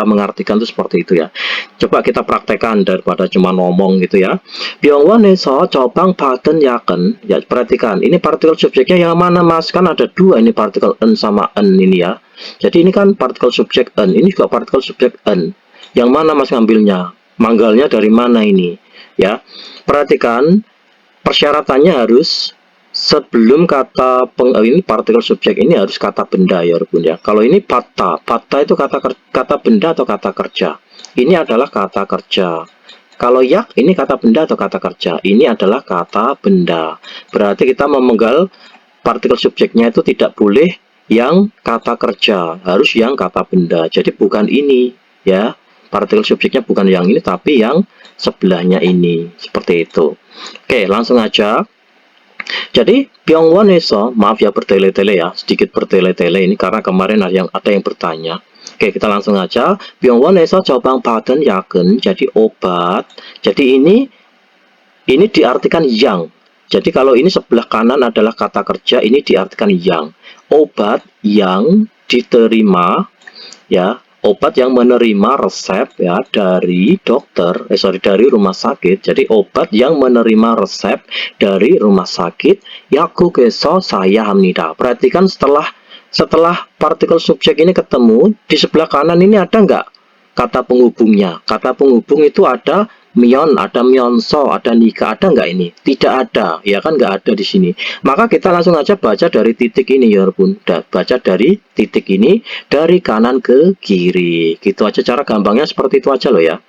mengartikan itu seperti itu ya. Coba kita praktekkan daripada cuma ngomong gitu ya. Byongwon에서 접ang 받은 약은, ya perhatikan ini partikel subjeknya yang mana Mas? Kan ada dua ini partikel en sama en ini ya. Jadi ini kan partikel subjek en, ini juga partikel subjek en. Yang mana Mas ngambilnya? Manggalnya dari mana ini? Ya. Perhatikan persyaratannya harus sebelum kata ini partikel subjek ini harus kata benda ya Bun ya. Kalau ini pata itu kata benda atau kata kerja. Ini adalah kata kerja. Kalau yak ini kata benda atau kata kerja. Ini adalah kata benda. Berarti kita memenggal partikel subjeknya itu tidak boleh yang kata kerja, harus yang kata benda. Jadi bukan ini ya. Partikel subjeknya bukan yang ini tapi yang sebelahnya ini. Seperti itu. Oke, langsung aja. Jadi Byongwon에서, maaf ya bertele-tele ya, sedikit bertele-tele ini karena kemarin ada yang bertanya. Oke, kita langsung aja. Byongwon에서 접ang 받은 약은, jadi obat. Jadi ini diartikan yang. Jadi kalau ini sebelah kanan adalah kata kerja, ini diartikan yang. Obat yang diterima ya. Obat yang menerima resep ya dari dokter, dari rumah sakit. Jadi obat yang menerima resep dari rumah sakit. 약국에서 사야 합니다. Perhatikan setelah partikel subjek ini ketemu di sebelah kanan ini ada nggak kata penghubungnya? Kata penghubung itu ada myon, ada myonso, ada nika, ada nggak ini? Tidak ada, ya kan nggak ada di sini. Maka kita langsung aja baca dari titik ini ya Bun. Baca dari titik ini dari kanan ke kiri. Gitu aja cara gampangnya seperti itu aja loh ya.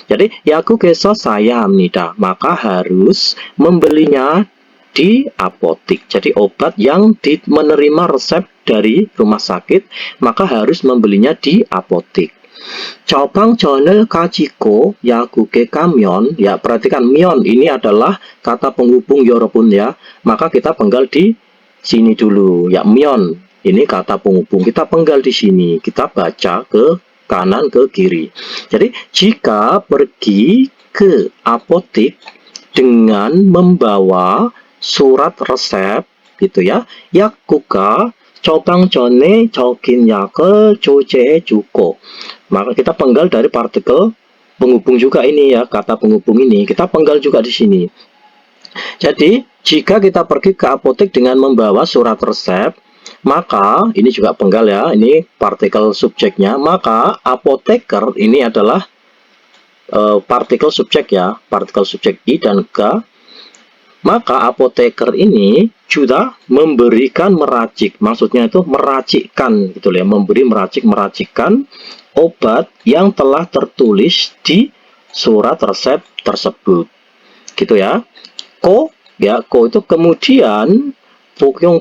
Jadi 약국에서 사야 합니다. Maka harus membelinya di apotik. Jadi obat yang menerima resep dari rumah sakit, maka harus membelinya di apotik. 접방전을 가지고 약국에 가면, ya perhatikan myon ini adalah kata penghubung Yorobun ya. Maka kita penggal di sini dulu ya, myon ini kata penghubung, kita penggal di sini, kita baca ke kanan ke kiri. Jadi jika pergi ke apotik dengan membawa surat resep gitu ya, 약국가 접방 전에 적힌 약을 조제해주고. Maka kita penggal dari partikel penghubung juga ini ya, kata penghubung ini kita penggal juga di sini. Jadi jika kita pergi ke apotek dengan membawa surat resep, Maka ini juga penggal ya, ini partikel subjeknya. Maka apoteker ini adalah partikel subjek ya, partikel subjek I dan K. Maka apoteker ini sudah memberikan meracik, maksudnya itu meracikkan gitu ya, meracikan obat yang telah tertulis di surat resep tersebut. Gitu ya. Ko itu kemudian Bukyong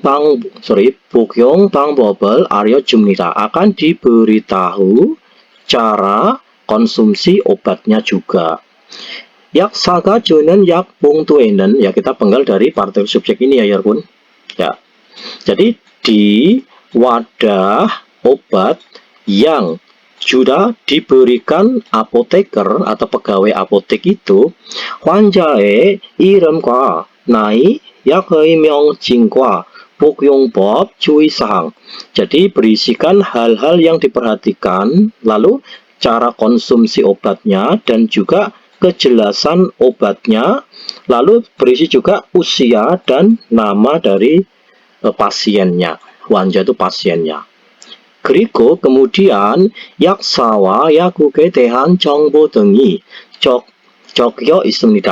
Bang Bobel Aryo Jumnita akan diberitahu cara konsumsi obatnya juga. Yak saga junen yak bung tuenen, ya kita penggal dari partikel subjek ini ya Yarpun. Ya. Jadi di wadah obat yang sudah diberikan apoteker atau pegawai apotek itu, 환자의 이름과 나이, 약의 명칭과 복용법 주의사항. Jadi berisikan hal-hal yang diperhatikan, lalu cara konsumsi obatnya dan juga kejelasan obatnya, lalu berisi juga usia dan nama dari pasiennya. 환자 itu pasiennya. 그리고 kemudian 약사와 약국에 대한 정보 등이 적혀 있습니다.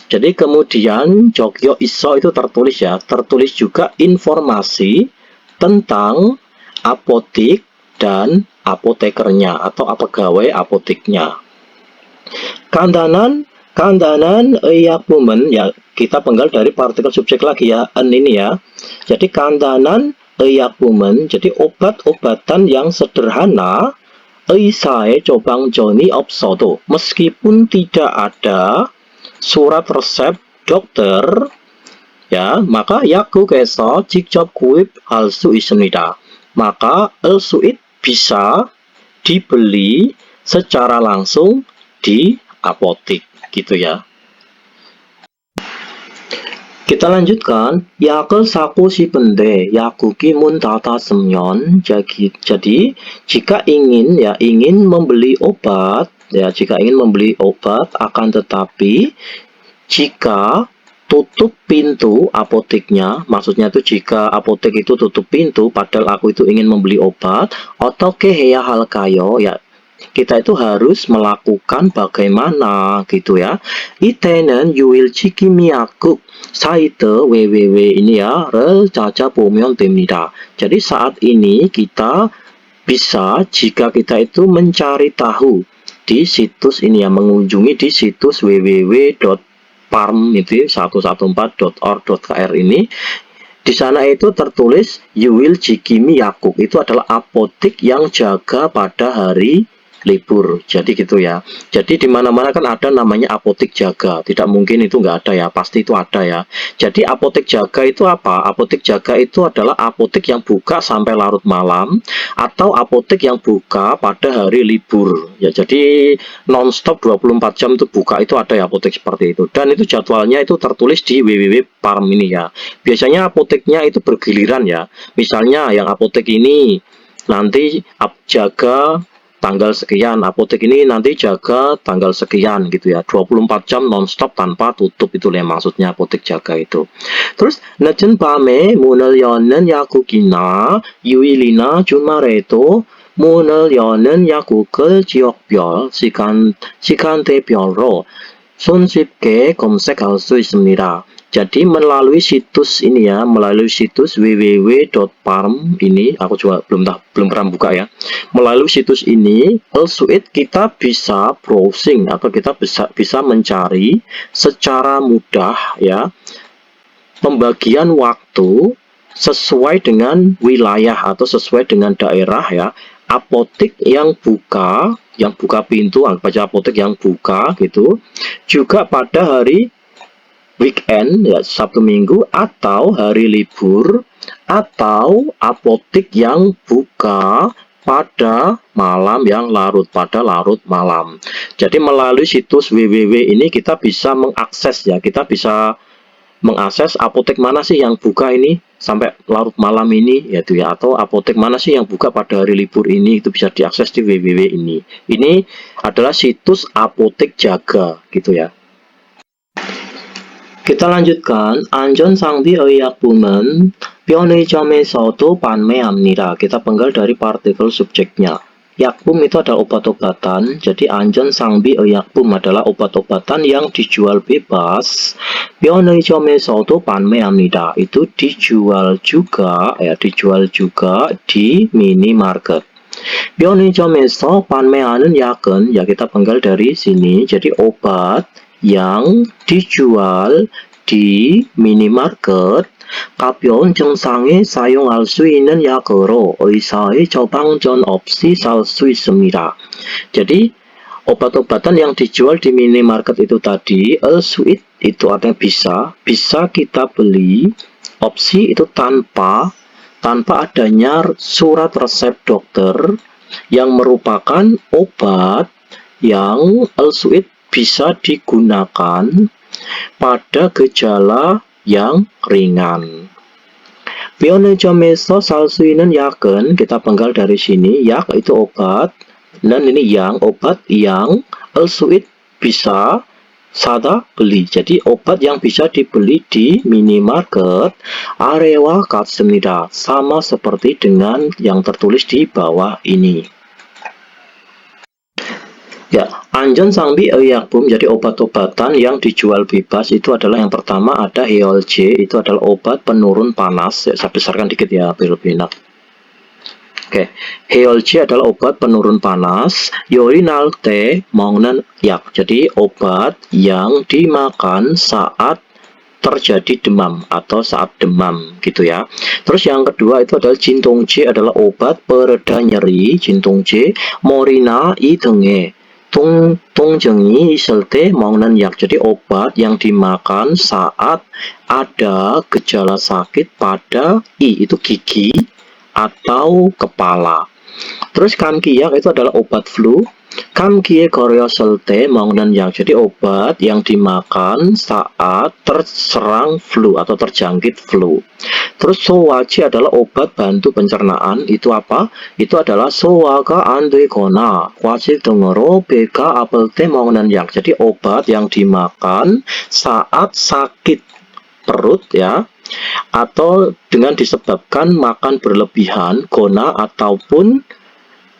Jadi kemudian 적혀 있어 itu tertulis ya, tertulis juga informasi tentang apotik dan apotekernya atau pegawai apoteknya. Kandanan 의약품은 ya kita penggal dari partikel subjek lagi ya, en ini ya. Jadi kandanan 의약품은 jadi obat-obatan yang sederhana 의사의 처방전이 없어도 meskipun tidak ada surat resep dokter ya, maka 약국에서 직접 구입할 수 있습니다. Maka el-suit bisa dibeli secara langsung di apotik gitu ya. Kita lanjutkan. 약을 사고 싶은데 약국이 문 닫았으면, jadi jika ingin membeli obat ya, akan tetapi jika tutup pintu apoteknya, maksudnya itu jika apotek itu tutup pintu padahal aku itu ingin membeli obat, 어떻게 해야 할까요? Ya, kita itu harus melakukan bagaimana gitu ya. 이때는 유일지킴이 약국 사이트 www ini ya, 를 찾아보면 됩니다. Jadi saat ini kita bisa, jika kita itu mencari tahu di situs ini ya, mengunjungi di situs www.parm itu 114.org.kr ini. Di sana itu tertulis 유일지킴이 약국, itu adalah apotik yang jaga pada hari libur. Jadi gitu ya. Jadi di mana-mana kan ada namanya apotik jaga. Tidak mungkin itu nggak ada ya, pasti itu ada ya. Jadi apotik jaga itu apa? Apotik jaga itu adalah apotik yang buka sampai larut malam atau apotik yang buka pada hari libur. Ya, jadi non-stop 24 jam itu buka, itu ada ya apotik seperti itu. Dan itu jadwalnya itu tertulis di www.parm ini ya. Biasanya apoteknya itu bergiliran ya. Misalnya yang apotek ini nanti jaga tanggal sekian, apotek ini nanti jaga tanggal sekian gitu ya, 24 jam non-stop tanpa tutup, itu yang maksudnya apotek jaga itu. Terus 늦은 밤에 문을 여는 약국이나 유일이나 주말에도 문을 여는 약국을 지역별 시간대별로 손쉽게 검색할 수 있습니다. Jadi melalui situs ini ya, melalui situs www.parm ini, aku juga belum pernah buka ya. Melalui situs ini, el-suit kita bisa browsing atau kita bisa mencari secara mudah ya, pembagian waktu sesuai dengan wilayah atau sesuai dengan daerah ya, apotek yang buka pintu, baca apotek yang buka gitu, juga pada hari weekend ya, Sabtu Minggu atau hari libur, atau apotek yang buka pada malam yang larut malam. Jadi melalui situs www ini kita bisa mengakses ya, kita bisa mengakses apotek mana sih yang buka ini sampai larut malam ini yaitu ya, atau apotek mana sih yang buka pada hari libur ini, itu bisa diakses di www ini. Ini adalah situs apotek jaga gitu ya. Kita lanjutkan. 안전 상비 의약품은 편의점에서도 판매합니다. Kita penggal dari partikel subjeknya. Yakpum itu adalah obat-obatan, jadi 안전 상비 의약품 adalah obat-obatan yang dijual bebas. 편의점에서도 판매합니다. Itu dijual juga di minimarket. 편의점에서 판매하는 약은, ya kita penggal dari sini, jadi obat yang dijual di minimarket. 가벼운 증상에 사용할 수 있는 약으로 의사의 처방 전 없이 살 수 있습니다. Jadi obat-obatan yang dijual di minimarket itu tadi, suit itu artinya bisa kita beli, opsi itu tanpa adanya surat resep dokter, yang merupakan obat yang suit bisa digunakan pada gejala yang ringan. 편의점에서 살 수 있는 약은, kita penggal dari sini, yak itu obat, dan ini yang obat yang suit bisa sada beli. Jadi obat yang bisa dibeli di minimarket. 아래와 같습니다. Sama seperti dengan yang tertulis di bawah ini. Ya, 안전 상비 의약품, jadi obat-obatan yang dijual bebas itu adalah yang pertama ada Heolje, itu adalah obat penurun panas. Ya, saya besarkan dikit ya, biar lebih enak. Oke, Heolje adalah obat penurun panas. Yorinal te 먹는 약, jadi obat yang dimakan saat terjadi demam atau saat demam gitu ya. Terus yang kedua itu adalah 진통제, adalah obat pereda nyeri. 진통제 morina 이 등에 통증이 있을 때 먹는 약, jadi obat yang dimakan saat ada gejala sakit pada itu gigi atau kepala. Terus 감기약 itu adalah obat flu. 감기에 걸렸을 때 먹는 약, jadi obat yang dimakan saat terserang flu atau terjangkit flu. Terus 소화제 adalah obat bantu pencernaan. Itu apa? Itu adalah 소화가 안 되거나 과실 등으로 배가 아플 때 먹는 약, jadi obat yang dimakan saat sakit perut ya, atau dengan disebabkan makan berlebihan, gona ataupun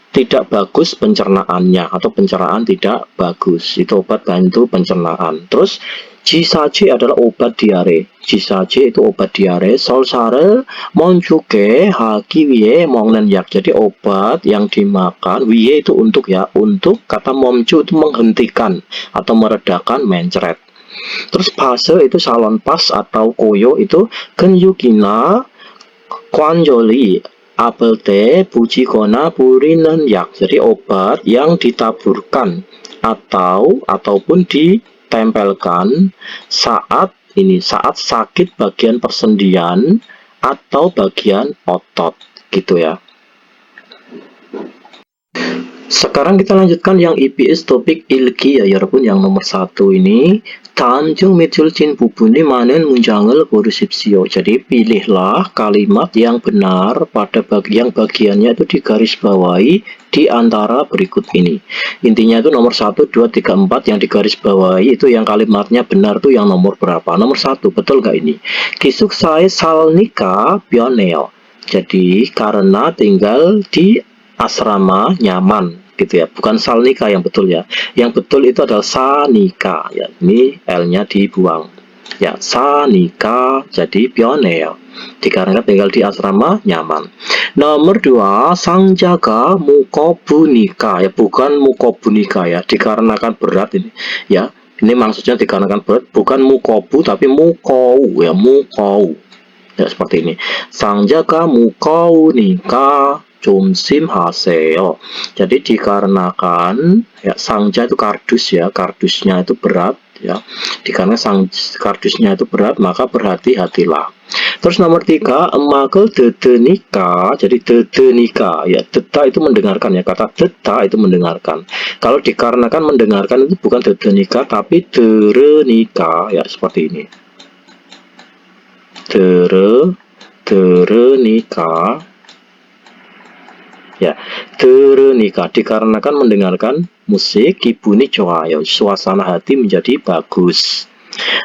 tidak bagus pencernaannya atau pencernaan tidak bagus, itu obat bantu pencernaan. Terus 지사제 adalah obat diare. 지사제 itu obat diare. 설사를 멈추게 하기 위해 먹는 약, jadi obat yang dimakan, 위에 itu untuk ya, untuk, kata 멈추 itu menghentikan atau meredakan mencret. Terus pase itu salon pas atau koyo, itu 근육이나 관절이 아플 때 부치거나 부리는 약, jadi obat yang ditaburkan ataupun ditempelkan saat sakit bagian persendian atau bagian otot gitu ya. Sekarang kita lanjutkan yang EPS topik ilki ya 여러분, yang nomor 1 ini. 다음 중 밑줄진 부분이 많은 문장을 고르십시오. Jadi pilihlah kalimat yang benar pada yang bagiannya itu digarisbawahi di antara berikut ini. Intinya itu nomor 1, 2, 3, 4 yang digarisbawahi itu yang kalimatnya benar tuh yang nomor berapa? Nomor 1, betul nggak ini? 기숙사에 살니까 편해요. Jadi karena tinggal di asrama nyaman gitu ya, bukan salnika yang betul ya. Yang betul itu adalah sanika ya, ini L-nya dibuang ya, sanika, jadi 편해요, dikarenakan tinggal di asrama nyaman. Nomor 2, 상자가 무거우니까 ya, bukan 무거우니까 ya, dikarenakan berat ini ya, ini maksudnya dikarenakan berat, bukan mukobu tapi mukou ya, mukou ya, seperti ini. 상자가 무거우니까 조심하세요. Jadi dikarenakan ya, sangja itu kardus ya, kardusnya itu berat ya, dikarenakan kardusnya itu berat maka berhati-hatilah. Terus nomor 3, emak을 듣으니까, jadi 듣으니까 ya, 듣다 itu mendengarkan ya, kata 듣다 itu mendengarkan. Kalau dikarenakan mendengarkan itu bukan 듣으니까 tapi 들으니까 ya, seperti ini. 들으니까 ya, 들으니까 dikarenakan mendengarkan musik, 기분이 좋아요, suasana hati menjadi bagus.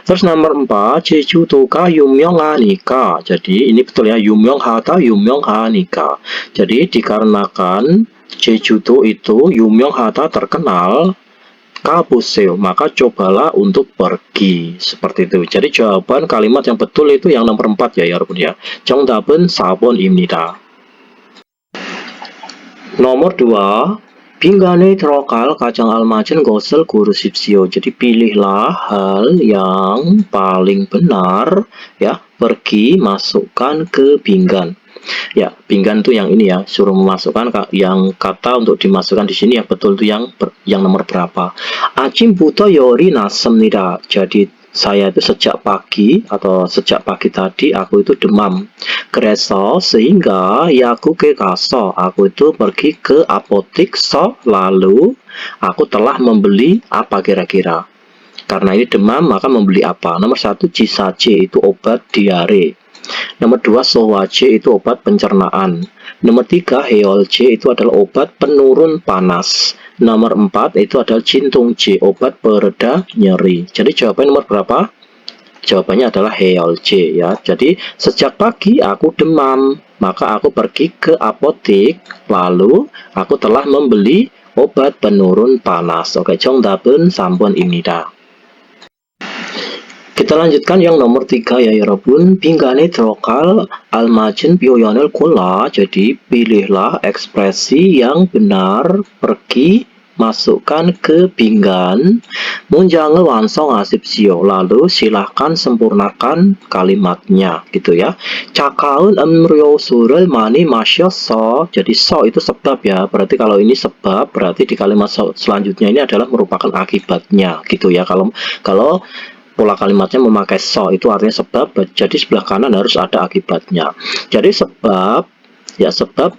Terus nomor 4, 제주도가 유명하니까. Jadi ini betul ya, 유명하다, 유명하니까. Jadi dikarenakan Jeju-do itu 유명하다, terkenal, 가보세요, maka cobalah untuk pergi. Seperti itu. Jadi jawaban kalimat yang betul itu yang nomor 4 ya, 여러분 ya. 정답은 4번입니다. Nomor 2, 빈간에 들어갈 가장 알맞은 것을 고르십시오. Jadi pilihlah hal yang paling benar ya, pergi masukkan ke pinggan. Ya, pinggan itu yang ini ya, suruh memasukkan yang kata untuk dimasukkan di sini ya, betul itu yang nomor berapa? 아침부터 열이 났습니다. Jadi saya itu sejak pagi tadi aku itu demam. 그래서 sehingga 약국에 가서 aku itu pergi ke apotik, lalu aku telah membeli apa kira-kira? Karena ini demam maka membeli apa? Nomor 1 지사제 itu obat diare. Nomor 2 소화제 itu obat pencernaan. Nomor 3 해열제 itu adalah obat penurun panas. Nomor 4 itu adalah 진통제, obat pereda nyeri. Jadi jawabannya nomor berapa? Jawabannya adalah 해열제 ya. Jadi sejak pagi aku demam, maka aku pergi ke apotik, lalu aku telah membeli obat penurun panas. Oke, 정답은 3번입니다. Kita lanjutkan yang nomor 3 ya, 여러분. 빈간에 들어갈 알맞은 표현을 골라. Jadi pilihlah ekspresi yang benar, pergi masukkan ke pinggan. 문장을 완성하십시오. Lalu silahkan sempurnakan kalimatnya gitu ya. 차가운 음료수를 많이 마셨어. Jadi so itu sebab ya. Berarti kalau ini sebab, berarti di kalimat selanjutnya ini adalah merupakan akibatnya gitu ya. Kalau pola kalimatnya memakai so, itu artinya sebab, jadi sebelah kanan harus ada akibatnya. Jadi sebab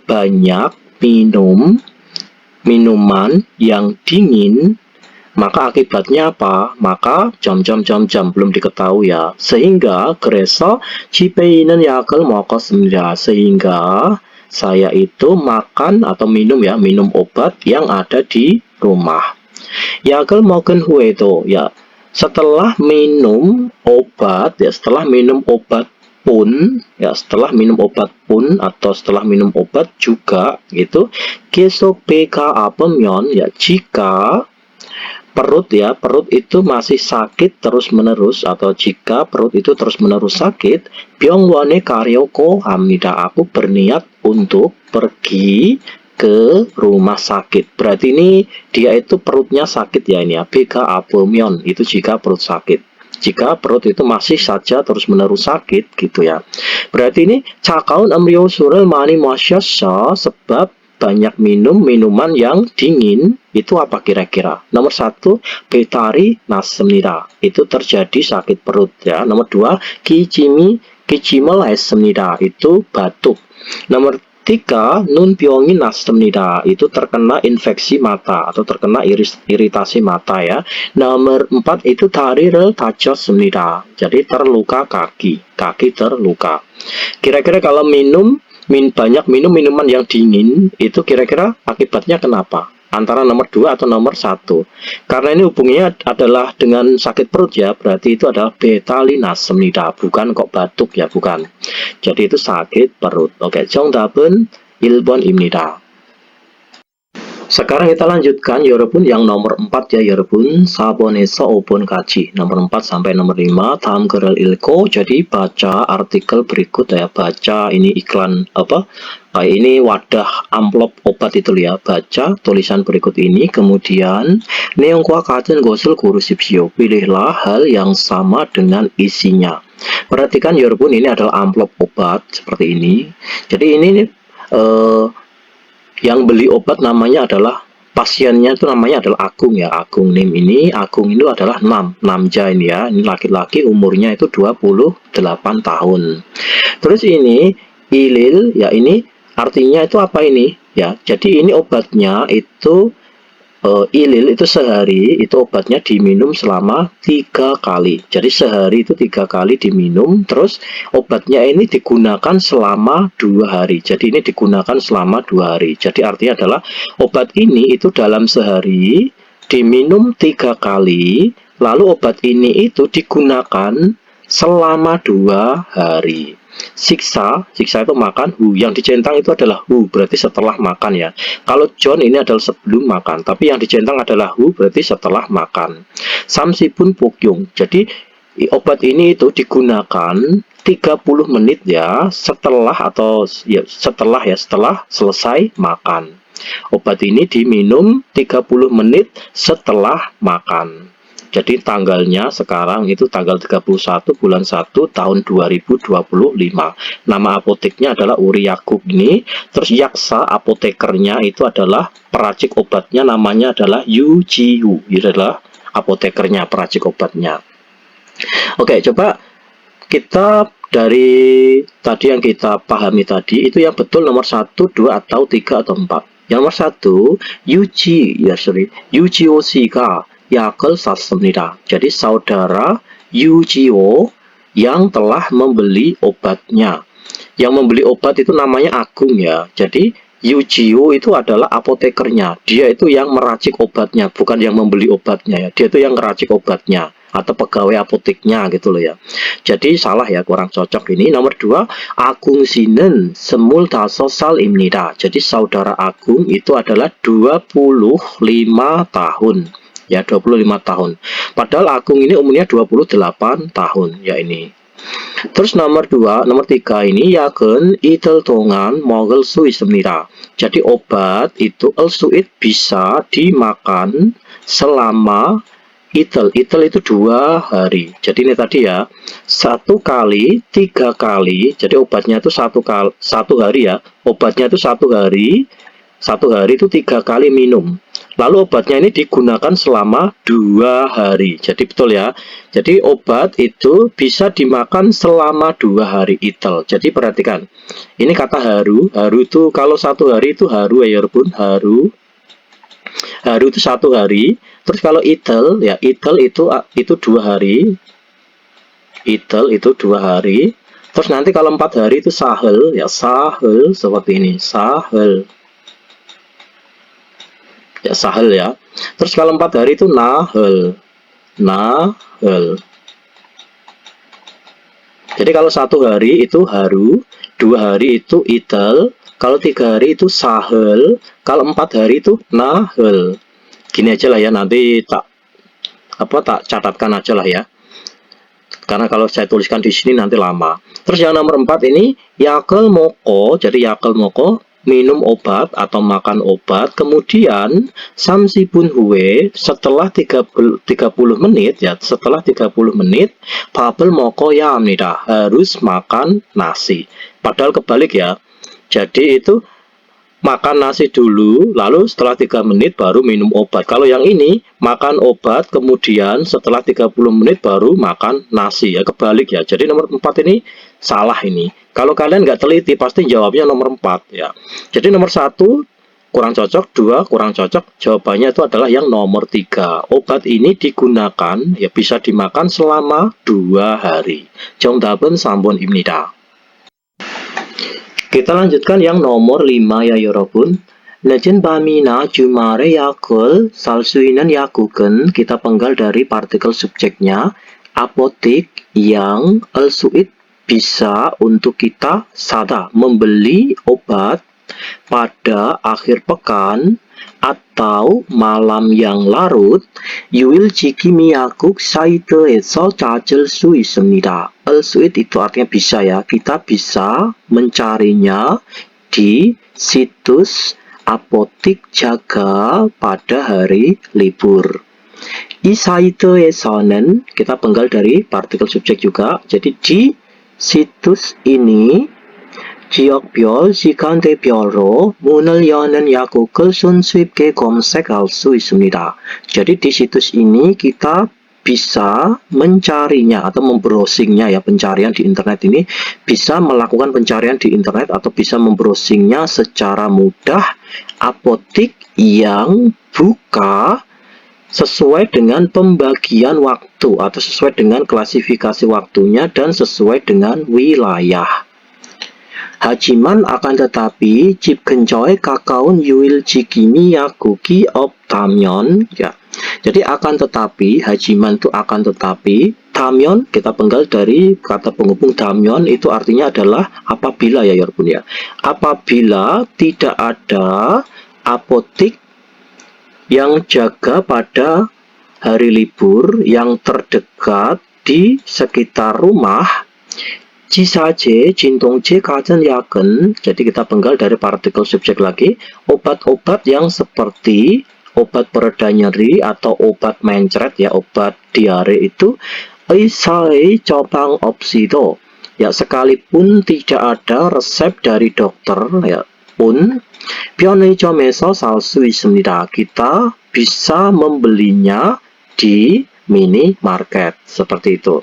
banyak minuman yang dingin, maka akibatnya apa? Maka belum diketahui ya. Sehingga 그래서 집에 있는 약을 먹었습니다. Sehingga saya itu makan atau minum obat yang ada di rumah. 약을 먹은 후에도 ya, setelah minum obat juga gitu. 계속 배가 아프면 ya, jika perut itu masih sakit terus menerus, atau jika perut itu terus menerus sakit, 병원에 가려고 합니다. Aku berniat untuk pergi ke rumah sakit. Berarti ini dia itu perutnya sakit ya, ini ya. 배가 아프면 itu jika perut sakit. Jika perut itu masih saja terus menerus sakit gitu ya. Berarti ini 차가운 음료수를 많이 마셨어. Sebab banyak minuman yang dingin. Itu apa kira-kira? Nomor 1, 배탈이 났습니다. Itu terjadi sakit perut ya. Nomor 2, 기침을 했습니다. Itu batuk. Nomor 3, 눈병이 났습니다. Itu terkena infeksi mata atau terkena iritasi mata ya. Nomor 4 itu 다리를 다쳤습니다. Jadi terluka kaki terluka. Kira-kira kalau banyak minum minuman yang dingin, itu kira-kira akibatnya kenapa? Antara nomor 2 atau nomor 1. Karena ini hubungannya adalah dengan sakit perut ya, berarti itu adalah 배탈이 났습니다. Bukan kok batuk ya, bukan. Jadi itu sakit perut. Oke, 정답은 1번입니다. Sekarang kita lanjutkan 여러분 yang nomor 4 ya, 여러분. 4번에서 5번까지. Nomor 4 sampai nomor 5. 다음 글을 읽고, jadi baca artikel berikut ya. Baca ini iklan apa? Kayak ini wadah amplop obat itu ya. Baca tulisan berikut ini, kemudian 내용과 같은 것을 고르십시오. Pilihlah hal yang sama dengan isinya. Perhatikan 여러분, ini adalah amplop obat seperti ini. Jadi ini yang beli obat namanya adalah, pasiennya itu namanya adalah Agung ya. Agung ini adalah Namja ini ya. Ini laki-laki, umurnya itu 28 tahun. Terus ini Ilil ya, ini artinya itu apa ini ya. Jadi ini obatnya itu Ilil itu sehari itu obatnya diminum selama 3 kali. Jadi sehari itu 3 kali diminum. Terus obatnya ini digunakan selama 2 hari. Jadi ini digunakan selama 2 hari. Jadi artinya adalah obat ini itu dalam sehari diminum 3 kali Lalu obat ini itu digunakan selama 2 hari. Siksa itu makan, hu yang dicentang itu adalah hu, berarti setelah makan ya. Kalau John ini adalah sebelum makan, tapi yang dicentang adalah hu, berarti setelah makan. Samsipun pukyung, jadi obat ini itu digunakan 30 menit ya setelah setelah selesai makan. Obat ini diminum 30 menit setelah makan. Jadi tanggalnya sekarang itu tanggal 31 bulan 1 tahun 2025. Nama apoteknya adalah Uri Yakub ini. Terus yaksa apotekernya itu adalah peracik obatnya, namanya adalah Yu Jiu. Ini adalah apotekernya, peracik obatnya. Oke, coba kita dari tadi yang kita pahami tadi itu yang betul nomor 1, 2 atau 3 atau 4. Yang nomor 1, Yuji Oshika yakul 샀습니다. Jadi saudara Yujio yang telah membeli obatnya. Yang membeli obat itu namanya Agung ya. Jadi Yujio itu adalah apotekernya. Dia itu yang meracik obatnya, bukan yang membeli obatnya ya. Dia itu yang meracik obatnya atau pegawai apoteknya gitu loh ya. Jadi salah ya, kurang cocok ini. Nomor 2, Agung Sinen semul dasosal imnida. Jadi saudara Agung itu adalah 25 tahun. Ya, 25 tahun. Padahal Agung ini umurnya 28 tahun ya ini. Terus nomor 3 ini yakun itel tongan mogel su ismira. Jadi obat itu elsuit bisa dimakan selama itel itu 2 hari. Jadi ini tadi ya, 1 kali 3 kali. Jadi obatnya itu 1 hari ya. Obatnya itu 1 hari. 1 hari itu 3 kali minum. Lalu obatnya ini digunakan selama 2 hari. Jadi betul ya. Jadi obat itu bisa dimakan selama 2 hari itel. Jadi perhatikan. Ini kata haru. Haru itu kalau 1 hari itu haru ya pun haru. Haru itu 1 hari. Terus kalau itel ya, itel itu 2 hari. Itel itu 2 hari. Terus nanti kalau 4 hari itu sahel ya, sahel seperti ini, sahel. Ya, sahel ya. Terus kalau 4 hari itu nahel. Nahel. Jadi kalau 1 hari itu haru, 2 hari itu itel, kalau 3 hari itu sahel, kalau 4 hari itu nahel. Gini aja lah ya, nanti tak catatkan aja lah ya. Karena kalau saya tuliskan di sini nanti lama. Terus yang nomor 4 ini yakel moko, jadi yakel moko minum obat atau makan obat, kemudian samsipun huwe setelah 30 menit ya, setelah 30 menit babel moko ya amnida, harus makan nasi. Padahal kebalik ya. Jadi itu makan nasi dulu, lalu setelah 3 menit baru minum obat. Kalau yang ini makan obat kemudian setelah 30 menit baru makan nasi ya, kebalik ya. Jadi nomor 4 ini salah ini. Kalau kalian nggak teliti pasti jawabnya nomor 4 ya. Jadi nomor 1 kurang cocok, 2 kurang cocok. Jawabannya itu adalah yang nomor 3. Obat ini digunakan ya, bisa dimakan selama 2 hari. 정답은 3번입니다. Kita lanjutkan yang nomor 5 ya 여러분. 늦은 밤이나 주말에 약을 살 수 있는 약국은, kita penggal dari partikel subjeknya, apotek yang elsuit bisa untuk kita sada membeli obat pada akhir pekan atau malam yang larut. 유일 지킴이 약국 사이트에서 찾을 수 있습니다. elsuit itu artinya bisa ya, kita bisa mencarinya di situs apotik jaga pada hari libur. 이 사이트에서는, kita penggal dari partikel subjek juga, jadi di situs ini 지역별, 시간대별로 문을 여는 약국을 손쉽게 검색할 수 있습니다. Jadi di situs ini kita bisa mencarinya atau membrowsingnya ya, pencarian di internet ini bisa melakukan pencarian di internet atau bisa membrowsingnya secara mudah apotik yang buka sesuai dengan pembagian waktu atau sesuai dengan klasifikasi waktunya dan sesuai dengan wilayah. Hajiman akan tetapi 집 근처에 가까운 유일 지킴이 약국이 없다면 ya. Jadi akan tetapi, hajiman itu akan tetapi, damyon kita penggal dari kata penghubung damyon itu artinya adalah apabila ya Yorobun ya. Apabila tidak ada apotik yang jaga pada hari libur yang terdekat di sekitar rumah, 지사제, 진동제, 가전 약은, jadi kita penggal dari partikel subjek lagi, obat-obat yang seperti obat pereda nyeri atau obat mencret ya, obat diare itu 의사의 처방 없이도 ya sekalipun tidak ada resep dari dokter ya pun 편의점에서 살 수 있습니다. Kita bisa membelinya di minimarket seperti itu.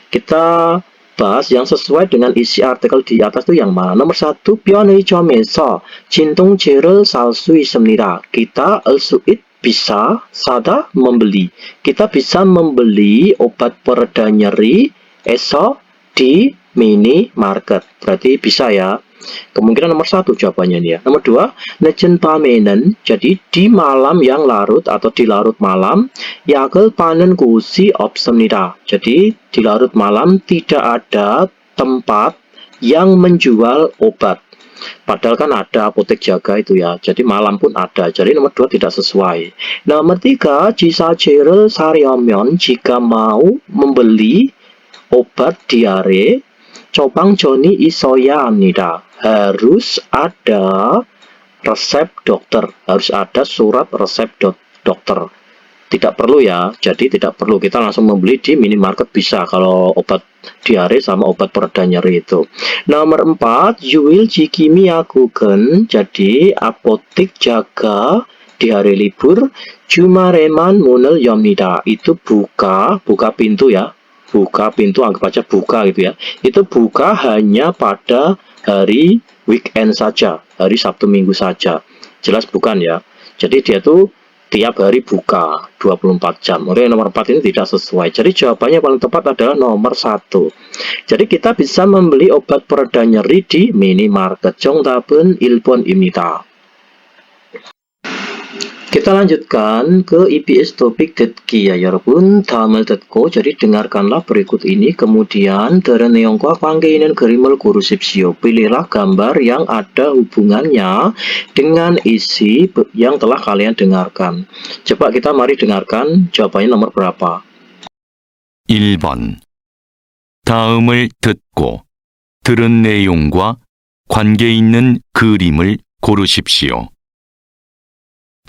Kita bahas yang sesuai dengan isi artikel di atas itu yang mana? Nomor 1, 편의점에서 진통제를 살 수 있습니다. Kita al-su'id bisa, sada membeli. Kita bisa membeli obat pereda nyeri esok di minimarket. Berarti bisa ya. Kemungkinan nomor 1 jawabannya ya. Nomor 2, 늦은 밤에는, jadi di malam yang larut atau di larut malam, 약을 파는 곳이 없습니다. Jadi di larut malam tidak ada tempat yang menjual obat. Padahal kan ada apotek jaga itu ya. Jadi malam pun ada. Jadi nomor 2 tidak sesuai. Nomor 3, 지사제를 사려면 jika mau membeli obat diare, 처방전이 있어야 합니다. Harus ada resep dokter, harus ada surat resep dokter. Tidak perlu ya, jadi tidak perlu kita langsung membeli di minimarket bisa kalau obat diare sama obat pereda nyeri itu. Nomor 4, 유일 지킴이 약국은, jadi apotik jaga di hari libur, 주말에만 문을 엽니다. Itu buka pintu ya. Buka pintu, anggap aja buka gitu ya. Itu buka hanya pada hari weekend saja, hari Sabtu Minggu saja. Jelas bukan ya. Jadi dia tuh tiap hari buka 24 jam. Oke, nomor 4 ini tidak sesuai. Jadi jawabannya paling tepat adalah nomor 1. Jadi kita bisa membeli obat pereda nyeri di minimarket. 정답은 1번입니다. Kita lanjutkan ke EBS topik 듣기 ya 여러분. 다음을 듣고 jadi dengarkanlah berikut ini kemudian dalam 내용과 관계 있는 그림을 고르십시오. Pilihlah gambar yang ada hubungannya dengan isi yang telah kalian dengarkan. Coba kita mari dengarkan jawabannya nomor berapa. 1번. 다음을 듣고 들은 내용과 관계 있는 그림을 고르십시오.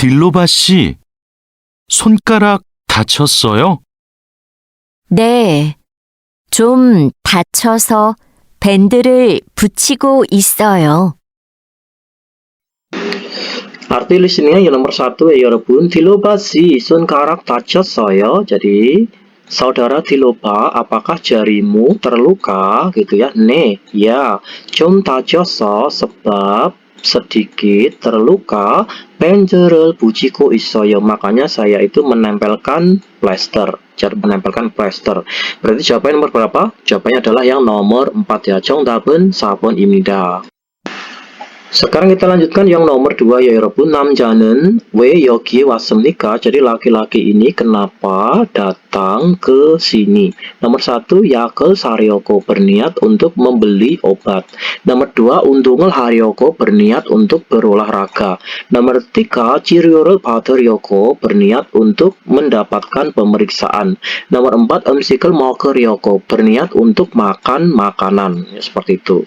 딜로바 씨, 손가락 다쳤어요? 네, 좀 다쳐서 밴드를 붙이고 있어요. Arti listeningnya yang nomor 1 ya 여러분. 딜로바 씨, 손가락 다쳤어요. Jadi saudara Diloba, apakah jarimu terluka gitu ya? 네, ya. 좀 다쳤어, sebab sedikit terluka, 밴드를 붙이고 있어요. Makanya saya itu menempelkan plester. Jadi menempelkan plester. Berarti jawabannya nomor berapa? Jawabannya adalah yang nomor 4 ya. 정답은 4번입니다. Sekarang kita lanjutkan yang nomor 2 ya 여러분. 남자는 왜 여기에 왔습니까? Jadi laki-laki ini kenapa datang ke sini? Nomor 1, 약을 사려고, berniat untuk membeli obat. Nomor 2, 운동을 하려고, berniat untuk berolahraga. Nomor 3, 치료를 받으려고, berniat untuk mendapatkan pemeriksaan. Nomor 4, 음식을 먹으려고, berniat untuk makan makanan. Ya, seperti itu.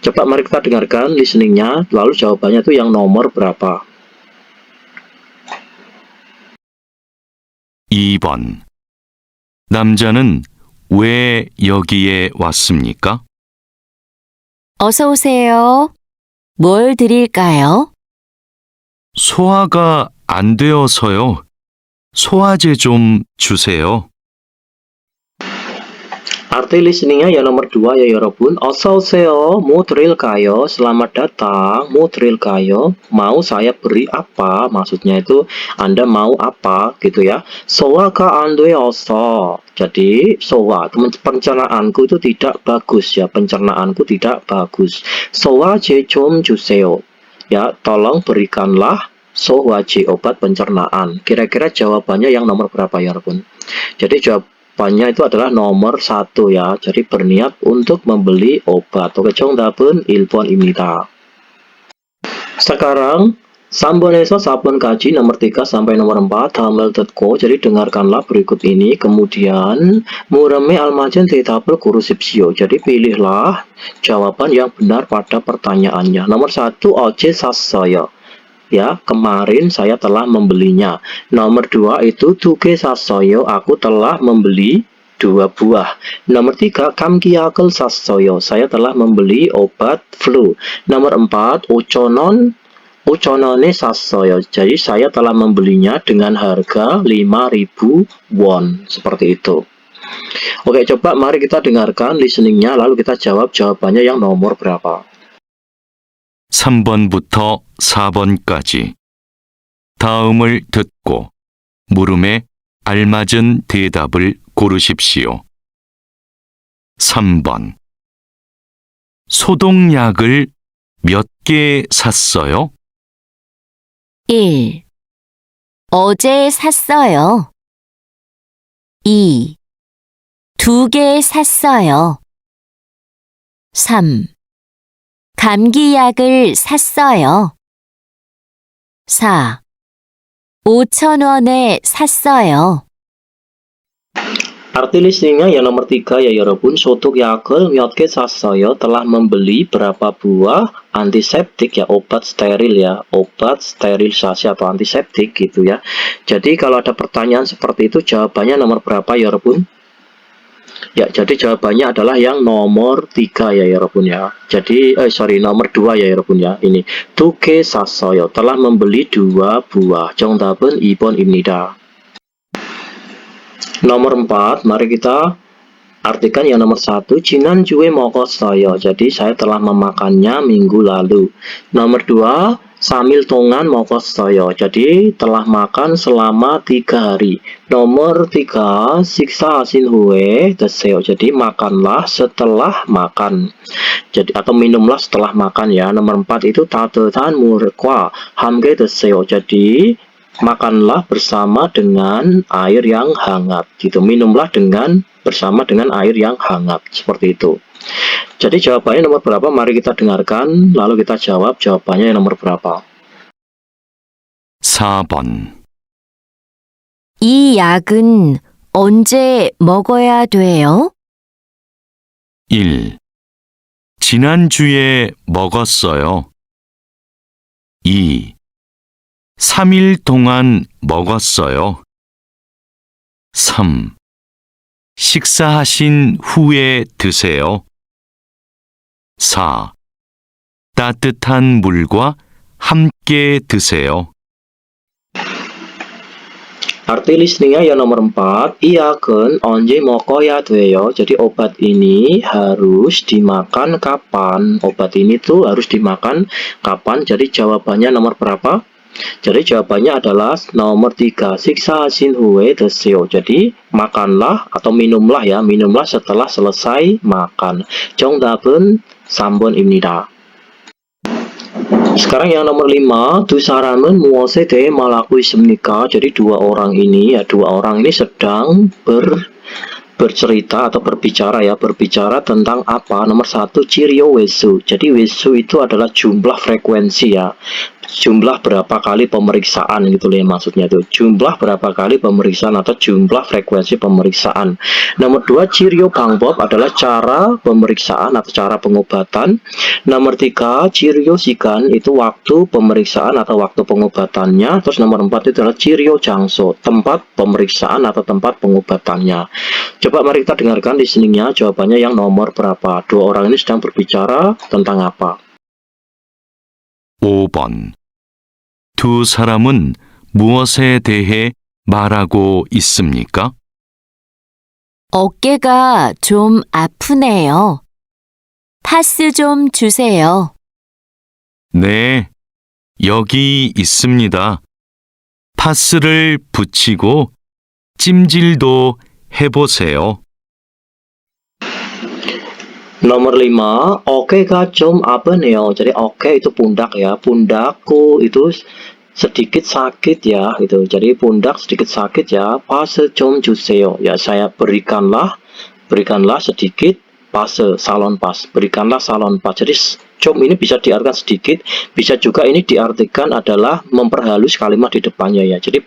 Coba mari kita dengarkan listeningnya, lalu jawabannya itu yang nomor berapa? 2번. 남자는 왜 여기에 왔습니까? 어서 오세요. 뭘 드릴까요? 소화가 안 되어서요. 소화제 좀 주세요. Arti listeningnya yang nomor 2 ya 여러분. 어서 오세요. 뭐 드릴까요? Selamat datang. 뭐 드릴까요? Mau saya beri apa? Maksudnya itu Anda mau apa gitu ya. 소화가 안 되어서. Jadi sowa, pencernaanku itu tidak bagus ya. Pencernaanku tidak bagus. 소화제 좀 주세요. Ya, tolong berikanlah sohwaji, obat pencernaan. Kira-kira jawabannya yang nomor berapa ya Rabun? Jadi jawabannya itu adalah nomor 1 ya. Jadi berniat untuk membeli obat. Oke, 정답은 1번입니다. Sekarang Sambon에서 4번 kaji nomor 3 sampai nomor 4 다음을 듣고 jadi dengarkanlah berikut ini kemudian 물음에 알맞은 대답을 고르십시오. Jadi pilihlah jawaban yang benar pada pertanyaannya. Nomor 1 어제 샀어요. Ya, kemarin saya telah membelinya. Nomor 2 itu 두 개 샀어요. Aku telah membeli 2 buah. Nomor 3 감기약을 샀어요. Saya telah membeli obat flu. Nomor 4 5,000원에 샀어요. Jadi saya telah membelinya dengan harga 5.000 won. Seperti itu. Oke, coba mari kita dengarkan listeningnya lalu kita jawab jawabannya yang nomor berapa. 3번부터 4번까지. 다음을 듣고 물음에 알맞은 대답을 고르십시오. 3번. 소독약을 몇 개 샀어요? 1. 어제 샀어요. 2. 2개 샀어요. 3. 감기약을 샀어요. 4. 5,000원에 샀어요. Arti listeningnya yang nomor 3 ya 여러분. 소독약을 몇 개 샀어요. Telah membeli berapa buah antiseptik ya, obat steril ya, obat sterilisasi atau antiseptik gitu ya. Jadi kalau ada pertanyaan seperti itu jawabannya nomor berapa ya 여러분? Ya, jadi jawabannya adalah yang nomor 3 ya 여러분 ya. Jadi nomor 2 ya 여러분 ya. Ini 두 개 샀어요. Telah membeli 2 buah. 정답은 2번입니다. Nomor 4, mari kita artikan yang nomor 1, 지난주에 먹었어요. Jadi saya telah memakannya minggu lalu. Nomor 2, 3일 동안 먹었어요. Jadi telah makan selama 3 hari. Nomor 3, 식사하신 후에 드세요. Jadi makanlah setelah makan. Jadi atau minumlah setelah makan ya. Nomor 4 itu 따뜻한 물과 함께 드세요. Jadi makanlah bersama dengan air yang hangat gitu. Minumlah bersama dengan air yang hangat. Seperti itu. Jadi jawabannya nomor berapa? Mari kita dengarkan lalu kita jawab jawabannya yang nomor berapa. 4번. 이 약은 언제 먹어야 돼요? 1. 지난주에 먹었어요. 2. 3일 동안 먹었어요. 3. 식사하신 후에 드세요. 4. 따뜻한 물과 함께 드세요. Arti listeningnya yang nomor 4, 이 약은 언제 먹어야 돼요? Jadi obat ini harus dimakan kapan? Obat ini tuh harus dimakan kapan? Jadi jawabannya nomor berapa? Jadi jawabannya adalah nomor 3, 식사하신 후에 드세요. Jadi makanlah atau minumlah ya, minumlah setelah selesai makan. 정답은 3번입니다. Sekarang yang nomor 5, 두 사람은 무엇에 대해 말하고 있습니까? Jadi dua orang ini sedang bercerita atau berbicara tentang apa? Nomor 1, cirio wesu. Jadi wesu itu adalah jumlah frekuensi ya. Jumlah berapa kali pemeriksaan gitu loh ya, maksudnya itu. Jumlah berapa kali pemeriksaan atau jumlah frekuensi pemeriksaan. Nomor 2, cirio 방법 adalah cara pemeriksaan atau cara pengobatan. Nomor 3, cirio sikan itu waktu pemeriksaan atau waktu pengobatannya. Terus nomor 4 itu adalah cirio 장소, tempat pemeriksaan atau tempat pengobatannya. Coba mari kita dengarkan listeningnya, jawabannya yang nomor berapa. Dua orang ini sedang berbicara tentang apa? 5번. 두 사람은 무엇에 대해 말하고 있습니까? 어깨가 좀 아프네요. 파스 좀 주세요. 네, 여기 있습니다. 파스를 붙이고 찜질도 해보세요. Nomor 5, 어깨가 좀 아프네요. Jadi oke itu pundak ya. Pundakku itu sedikit sakit ya gitu. Jadi pundak sedikit sakit ya. Pase 좀 주세요. Ya saya berikanlah sedikit pase salon pas. Berikanlah salon pas. Jadi 좀 ini bisa diartikan sedikit, bisa juga ini diartikan adalah memperhalus kalimat di depannya ya. Jadi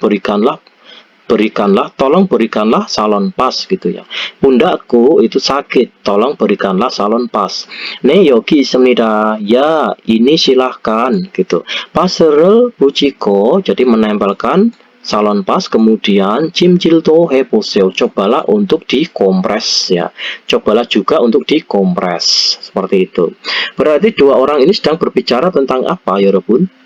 tolong berikanlah salon pas gitu ya. Pundakku itu sakit, tolong berikanlah salon pas. 네, 여기 있습니다. Ya, ini silahkan gitu. Pas을 붙이고, jadi menempelkan salon pas, kemudian 찜질도 해보세요. Cobalah untuk dikompres ya. Cobalah juga untuk dikompres. Seperti itu. Berarti dua orang ini sedang berbicara tentang apa ya, Rebun?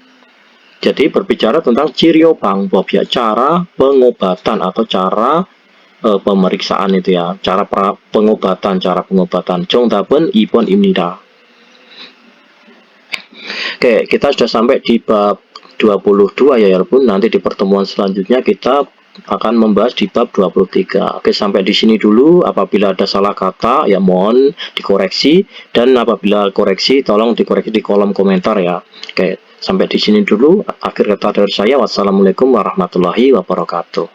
Jadi berbicara tentang 치료 방법 ya, cara pengobatan atau cara pemeriksaan itu ya, cara pengobatan. 정답은 2번입니다. Oke, kita sudah sampai di bab 22 ya Yarbun. Nanti di pertemuan selanjutnya kita akan membahas di bab 23. Oke, sampai di sini dulu. Apabila ada salah kata ya mohon dikoreksi, dan apabila koreksi tolong dikoreksi di kolom komentar ya. Oke, sampai di sini dulu. Akhir kata dari saya, wassalamualaikum warahmatullahi wabarakatuh.